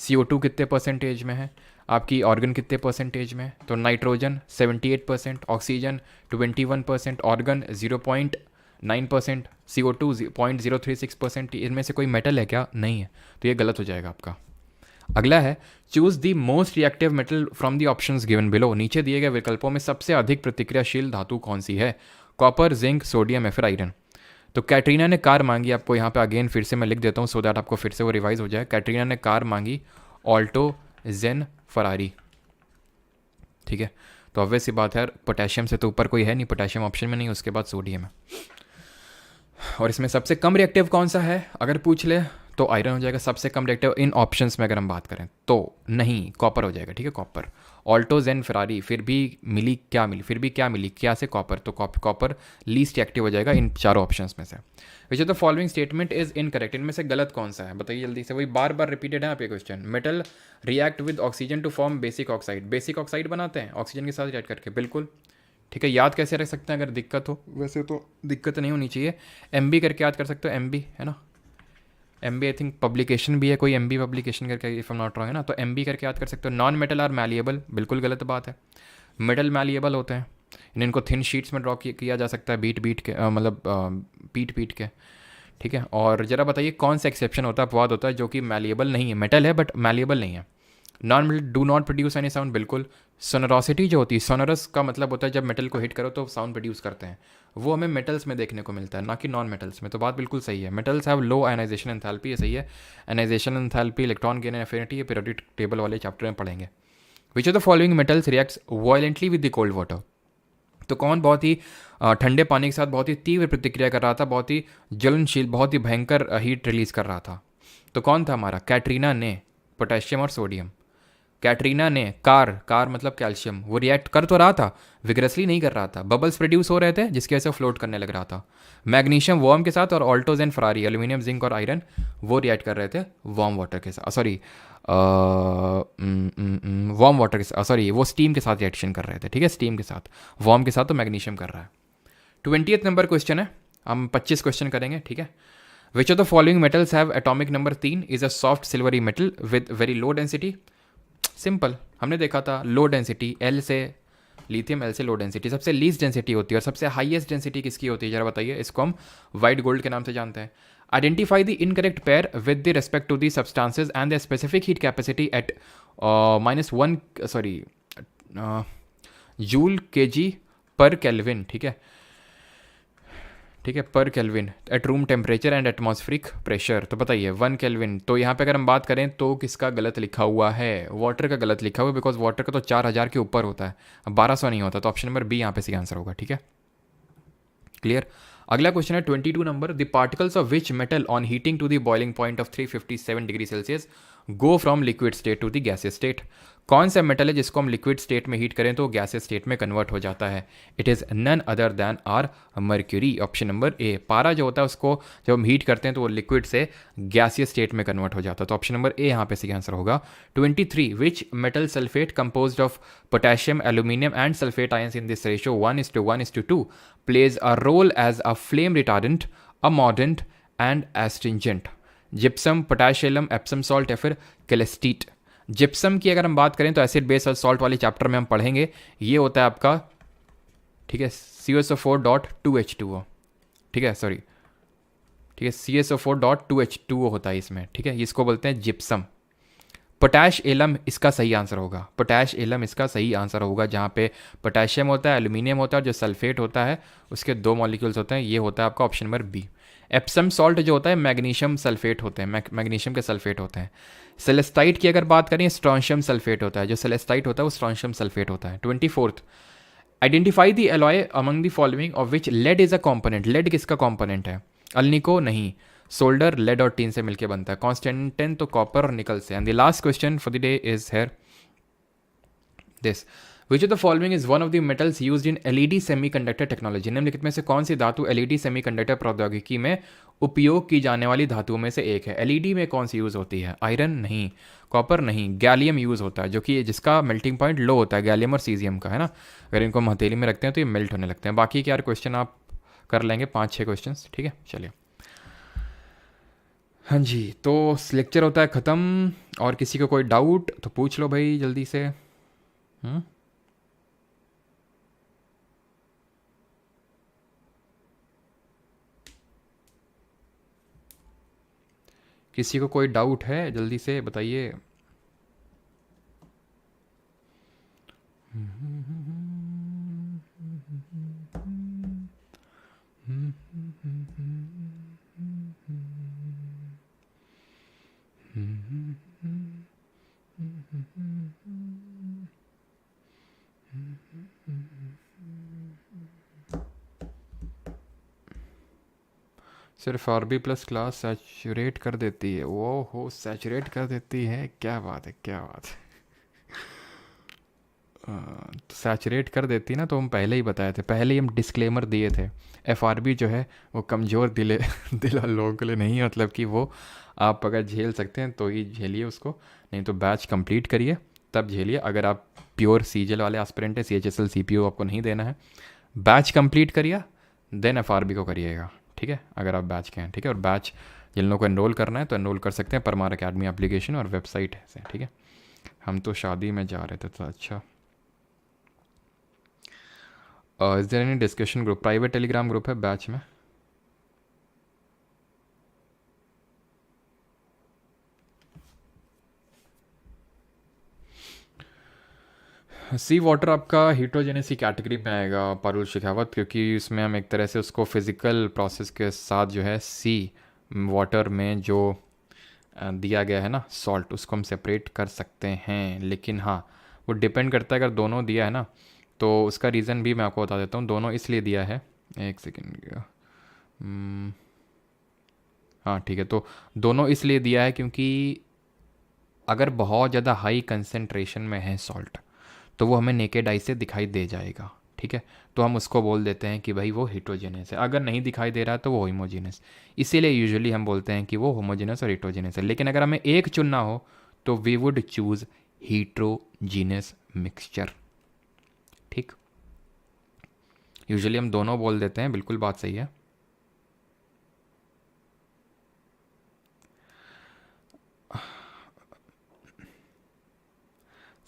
CO2 कितने परसेंटेज में है, आपकी ऑर्गन कितने परसेंटेज में है? तो नाइट्रोजन 78%, ऑक्सीजन 21%, ऑर्गन 0.9%, CO2 0.036%। इनमें से कोई मेटल है क्या? नहीं है, तो ये गलत हो जाएगा आपका। अगला है, choose the most reactive metal from the options given below. नीचे दिए गए विकल्पों में सबसे अधिक प्रतिक्रियाशील धातु कौन सी है? कॉपर, जिंक, सोडियम या फिर आयरन। तो कैटरीना ने कार मांगी आपको, यहाँ पे अगेन फिर से मैं लिख देता हूँ सो दैट आपको फिर से वो रिवाइज हो जाए। कैटरीना ने कार मांगी ऑल्टो, जेन, फरारी, ठीक है। तो ऑब्वियस सी बात है, पोटेशियम से तो ऊपर कोई है नहीं, पोटेशियम ऑप्शन में नहीं, उसके बाद सोडियम है। और इसमें सबसे कम रिएक्टिव कौन सा है अगर पूछ ले तो आयरन हो जाएगा सबसे कम रिएक्टिव इन ऑप्शंस में। अगर हम बात करें तो नहीं, कॉपर हो जाएगा, ठीक है, कॉपर। ऑल्टो, जेन, फरारी, फिर भी मिली क्या मिली? फिर भी क्या मिली? क्या से? कॉपर। तो कॉपर लीस्ट एक्टिव हो जाएगा इन चारों ऑप्शंस में से। विच of the following statement is incorrect. इनमें से गलत कौन सा है बताइए जल्दी से, वही बार बार रिपीटेड है आपके question. Metal react with oxygen to form basic oxide. Basic oxide बनाते हैं ऑक्सीजन के साथ रिएक्ट करके, बिल्कुल ठीक है। याद कैसे रख सकते हैं अगर दिक्कत हो? वैसे तो दिक्कत नहीं होनी चाहिए। MB करके याद कर सकते हो, MB है ना, MB आई थिंक पब्लिकेशन भी है कोई, MB पब्लिकेशन करके, if I am not wrong, है ना। तो MB करके याद कर सकते हो। नॉन मेटल आर मैलिएबल, बिल्कुल गलत बात है। मेटल मैलिएबल होते हैं, इनको थिन शीट्स में ड्रॉ किया जा सकता है, बीट के मतलब पीट के, ठीक है। और ज़रा बताइए कौन सा एक्सेप्शन होता है, अपवाद होता है जो कि मैलिएबल नहीं है, मेटल है बट मैलिएबल नहीं है। Non metal do not produce any sound, बिल्कुल। सोनोरोसिटी जो होती है, सोनोरस का मतलब होता है जब मेटल को हिट करो तो साउंड प्रोड्यूस करते हैं, वो हमें मेटल्स में देखने को मिलता है, ना कि नॉन मेटल्स में। तो बात बिल्कुल सही है। Metals have low ionisation enthalpy, ये सही है। Ionisation enthalpy, electron gain and affinity, ये पीरियोडिक टेबल वाले चैप्टर में पढ़ेंगे। Which of the following metals reacts violently with the cold water. तो कौन बहुत ही ठंडे पानी के साथ बहुत ही तीव्र प्रतिक्रिया कर रहा था, बहुत ही ज्वलनशील, बहुत ही भयंकर हीट रिलीज कर रहा था? तो कौन था हमारा? कैटरीना ने पोटेशियम और सोडियम। कैटरीना ने कार मतलब कैल्शियम, वो रिएक्ट कर तो रहा था, विग्रसली नहीं कर रहा था, बबल्स प्रोड्यूस हो रहे थे जिसकी वजह से फ्लोट करने लग रहा था। मैग्नीशियम वार्म के साथ, और ऑल्टोज एंड फरारी एल्यूमिनियम, जिंक और आयरन वो रिएक्ट कर रहे थे वार्म वाटर के साथ, सॉरी वार्म वाटर के साथ, सॉरी वो स्टीम के साथ रिएक्शन कर रहे थे, ठीक है, स्टीम के साथ। वार्म के साथ तो मैग्नीशियम कर रहा है। 20th नंबर क्वेश्चन है, हम 25 क्वेश्चन करेंगे, ठीक है। विच of the following metals have atomic number 3 is a soft silvery metal with very low density. Simple, हमने देखा था लो डेंसिटी L से लिथियम, L से लो डेंसिटी। सबसे लीस्ट डेंसिटी होती है और सबसे हाईएस्ट डेंसिटी किसकी होती है जरा बताइए? इसको हम वाइट गोल्ड के नाम से जानते हैं। Identify the incorrect pair with the respect to the substances and the specific heat capacity at -1 joule kg per kelvin, ठीक है। ठीक है, per kelvin at room temperature and atmospheric pressure. तो बताइए 1 केल्विन, तो यहाँ पे अगर हम बात करें तो किसका गलत लिखा हुआ है? वाटर का गलत लिखा हुआ है, बिकॉज वाटर का तो 4000 के ऊपर होता है, 1200 नहीं होता। तो ऑप्शन नंबर बी यहाँ पे सही आंसर होगा। ठीक है, क्लियर। अगला क्वेश्चन है 22 नंबर, the particles of which metal on heating to the boiling point of 357 degree Celsius go from liquid state to the gaseous state. कौन सा मेटल है जिसको हम लिक्विड स्टेट में हीट करें तो गैसियस स्टेट में कन्वर्ट हो जाता है? It is none other than are mercury. Option number A. पारा जो होता है उसको जब हम हीट करते हैं तो वो लिक्विड से गैसियस स्टेट में कन्वर्ट हो जाता है। तो ऑप्शन नंबर ए यहाँ पे सही आंसर होगा। 23, which metal sulphate composed of potassium, aluminium and sulphate ions in this ratio 1:1:2 plays a role as a flame retardant, a mordant and astringent? Gypsum, potassium, Epsom salt या फिर कैलेस्टीट। Gypsum की अगर हम बात करें तो एसिड बेस और salt वाले चैप्टर में हम पढ़ेंगे। ये होता है आपका, ठीक है, CSO4.2H2O। ठीक है, सॉरी, ठीक है, CSO4.2H2O होता है इसमें। ठीक है, इसको बोलते हैं जिप्सम। पोटैश एलम इसका सही आंसर होगा। पोटैश एलम इसका सही आंसर होगा, जहाँ पे पोटेशियम होता है, एल्यूमिनियम होता है और जो सल्फेट होता है उसके 2 मॉलिक्यूल्स होते हैं। ये होता है आपका option number B. Epsom salt जो होता है मैग्नीशियम सल्फेट होते हैं, मैग्नीशियम के सल्फेट होते हैं। सेलेस्टाइट की अगर बात करें स्ट्रॉन्शियम सल्फेट होता है, जो सेलेस्टाइट होता है वो स्ट्रॉन्शियम सल्फेट होता है। 24, identify the alloy among the following of which lead is a component. Lead किसका कॉम्पोनेंट है? अल्निको नहीं, सोल्डर लेड और टीन से मिलकर बनता है। कॉन्स्टेंटिन तो कॉपर और निकल से। And the last question for the day is here this, which of the following is one of the metals used in LED semiconductor technology. निम्नलिखित में से कौन सी धातु एलईडी सेमीकंडक्टर प्रौद्योगिकी में उपयोग की जाने वाली धातुओं में से एक है? एलईडी में कौन सी यूज होती है? आयरन नहीं, कॉपर नहीं, गैलियम यूज होता है, जो कि जिसका मेल्टिंग पॉइंट लो होता है, गैलियम और सीजियम का, है ना। अगर इनको हम हथेली में रखते हैं तो ये मेल्ट होने लगते हैं। बाकी के यार क्वेश्चन आप कर लेंगे, 5-6 क्वेश्चन। ठीक है, चलिए। हाँ जी, तो लेक्चर होता है ख़त्म। और किसी को कोई डाउट तो पूछ लो भाई जल्दी से। किसी को कोई डाउट है जल्दी से बताइए। सिर्फ आरबी प्लस क्लास सैचुरेट कर देती है। वो हो, सैचुरेट कर देती है, क्या बात है, क्या बात है। तो सैचुरेट कर देती ना तो हम पहले ही बताए थे, पहले ही हम डिस्क्लेमर दिए थे। एफआरबी जो है वो कमज़ोर दिले दिला लोगों के लिए नहीं, मतलब कि वो आप अगर झेल सकते हैं तो ही झेलिए उसको, नहीं तो बैच कंप्लीट करिए तब झेलिए। अगर आप प्योर सीजल वाले एस्पिरेंट है, CHSL CPO आपको नहीं देना है, बैच कंप्लीट करिए देन एफआरबी को करिएगा। ठीक है, अगर आप बैच के हैं। ठीक है, और बैच जिन लोगों को एनरोल करना है तो एनरोल कर सकते हैं, परमार अकेडमी एप्लीकेशन और वेबसाइट है। ठीक है, हम तो शादी में जा रहे थे तो अच्छा। Is there any discussion group? Private Telegram group है बैच में। सी वाटर आपका हीट्रोजेनेसी कैटेगरी में आएगा पारुल शेखावत, क्योंकि उसमें हम एक तरह से उसको फिज़िकल प्रोसेस के साथ जो है सी वाटर में जो दिया गया है ना सॉल्ट, उसको हम सेपरेट कर सकते हैं। लेकिन हाँ, वो डिपेंड करता है, अगर दोनों दिया है ना तो उसका रीज़न भी मैं आपको बता देता हूँ। दोनों इसलिए दिया है, एक सेकेंड, हाँ ठीक है, तो दोनों इसलिए दिया है क्योंकि अगर बहुत ज़्यादा हाई कंसेंट्रेशन में है सॉल्ट तो वो हमें नेकेड आई से दिखाई दे जाएगा। ठीक है, तो हम उसको बोल देते हैं कि भाई वो हिट्रोजेनस है। अगर नहीं दिखाई दे रहा है तो वो होमोजेनस। इसीलिए यूजुअली हम बोलते हैं कि वो होमोजेनस और हिट्रोजेनस है। लेकिन अगर हमें एक चुनना हो तो वी वुड चूज हीट्रोजीनस मिक्सचर। ठीक, यूजुअली हम दोनों बोल देते हैं, बिल्कुल बात सही है।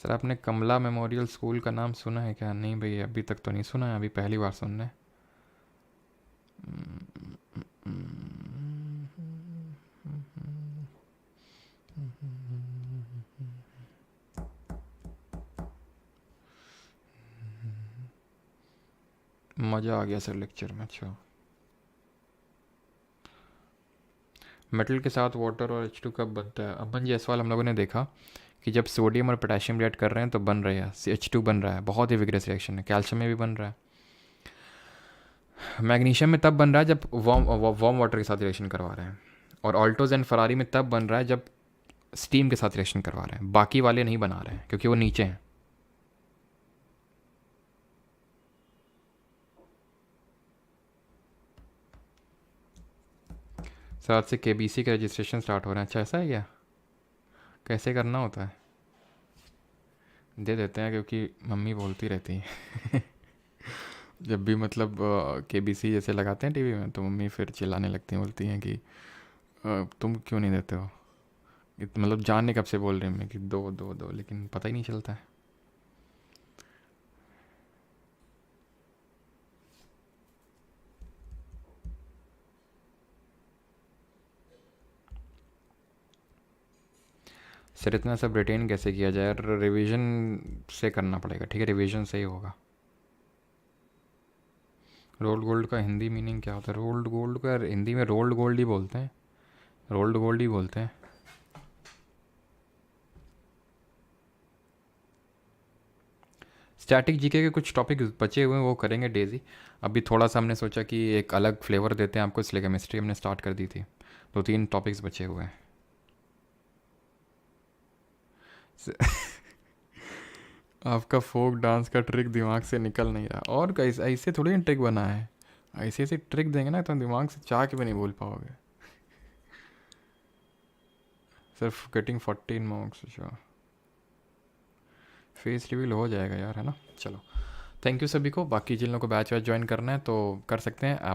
सर आपने कमला मेमोरियल स्कूल का नाम सुना है क्या? नहीं भाई, अभी तक तो नहीं सुना है, अभी पहली बार सुनना है। मज़ा आ गया सर लेक्चर में। अच्छा, मेटल के साथ वाटर और H2 कब बनता है? अमन जायसवाल, हम लोगों ने देखा कि जब सोडियम और पोटेशियम रिएक्ट कर रहे हैं तो बन रहे हैं, H2 बन रहा है, बहुत ही विग्रस रिएक्शन है। कैल्शियम में भी बन रहा है। मैग्नीशियम में तब बन रहा है जब वार्म वाटर के साथ रिएक्शन करवा रहे हैं। और ऑल्टोज एंड फरारी में तब बन रहा है जब स्टीम के साथ रिएक्शन करवा रहे हैं। बाकी वाले नहीं बना रहे हैं क्योंकि वो नीचे हैं। सर आज से KBC का रजिस्ट्रेशन स्टार्ट हो रहा है। अच्छा ऐसा है क्या? कैसे करना होता है? दे देते हैं क्योंकि मम्मी बोलती रहती है जब भी मतलब KBC जैसे लगाते हैं टीवी में तो मम्मी फिर चिल्लाने लगती हैं, बोलती हैं कि तुम क्यों नहीं देते हो? मतलब जानने कब से बोल रही मैं कि दो दो दो, लेकिन पता ही नहीं चलता है। सर इतना सब रिटेन कैसे किया जाए? रिवीजन से करना पड़ेगा, ठीक है, रिवीजन से ही होगा। रोल्ड गोल्ड का हिंदी मीनिंग क्या होता है? रोल्ड गोल्ड का हिंदी में रोल्ड गोल्ड ही बोलते हैं, रोल्ड गोल्ड ही बोलते हैं। स्टैटिक जीके के कुछ टॉपिक बचे हुए हैं, वो करेंगे डेजी। अभी थोड़ा सा हमने सोचा कि एक अलग फ्लेवर देते हैं आपको, इसलिए केमिस्ट्री हमने स्टार्ट कर दी थी। 2-3 टॉपिक्स बचे हुए हैं। आपका फोक डांस का ट्रिक दिमाग से निकल नहीं रहा। और कैसे? ऐसे थोड़ी ट्रिक बना है। ऐसे ऐसे ट्रिक देंगे ना तो दिमाग से चाह के भी नहीं भूल पाओगे। सिर्फ गेटिंग 14 मार्क्स। अच्छा, फेस रिवील हो जाएगा यार, है ना? चलो, थैंक यू सभी को। बाकी जिन लोगों को बैच वैच ज्वाइन करना है तो कर सकते हैं।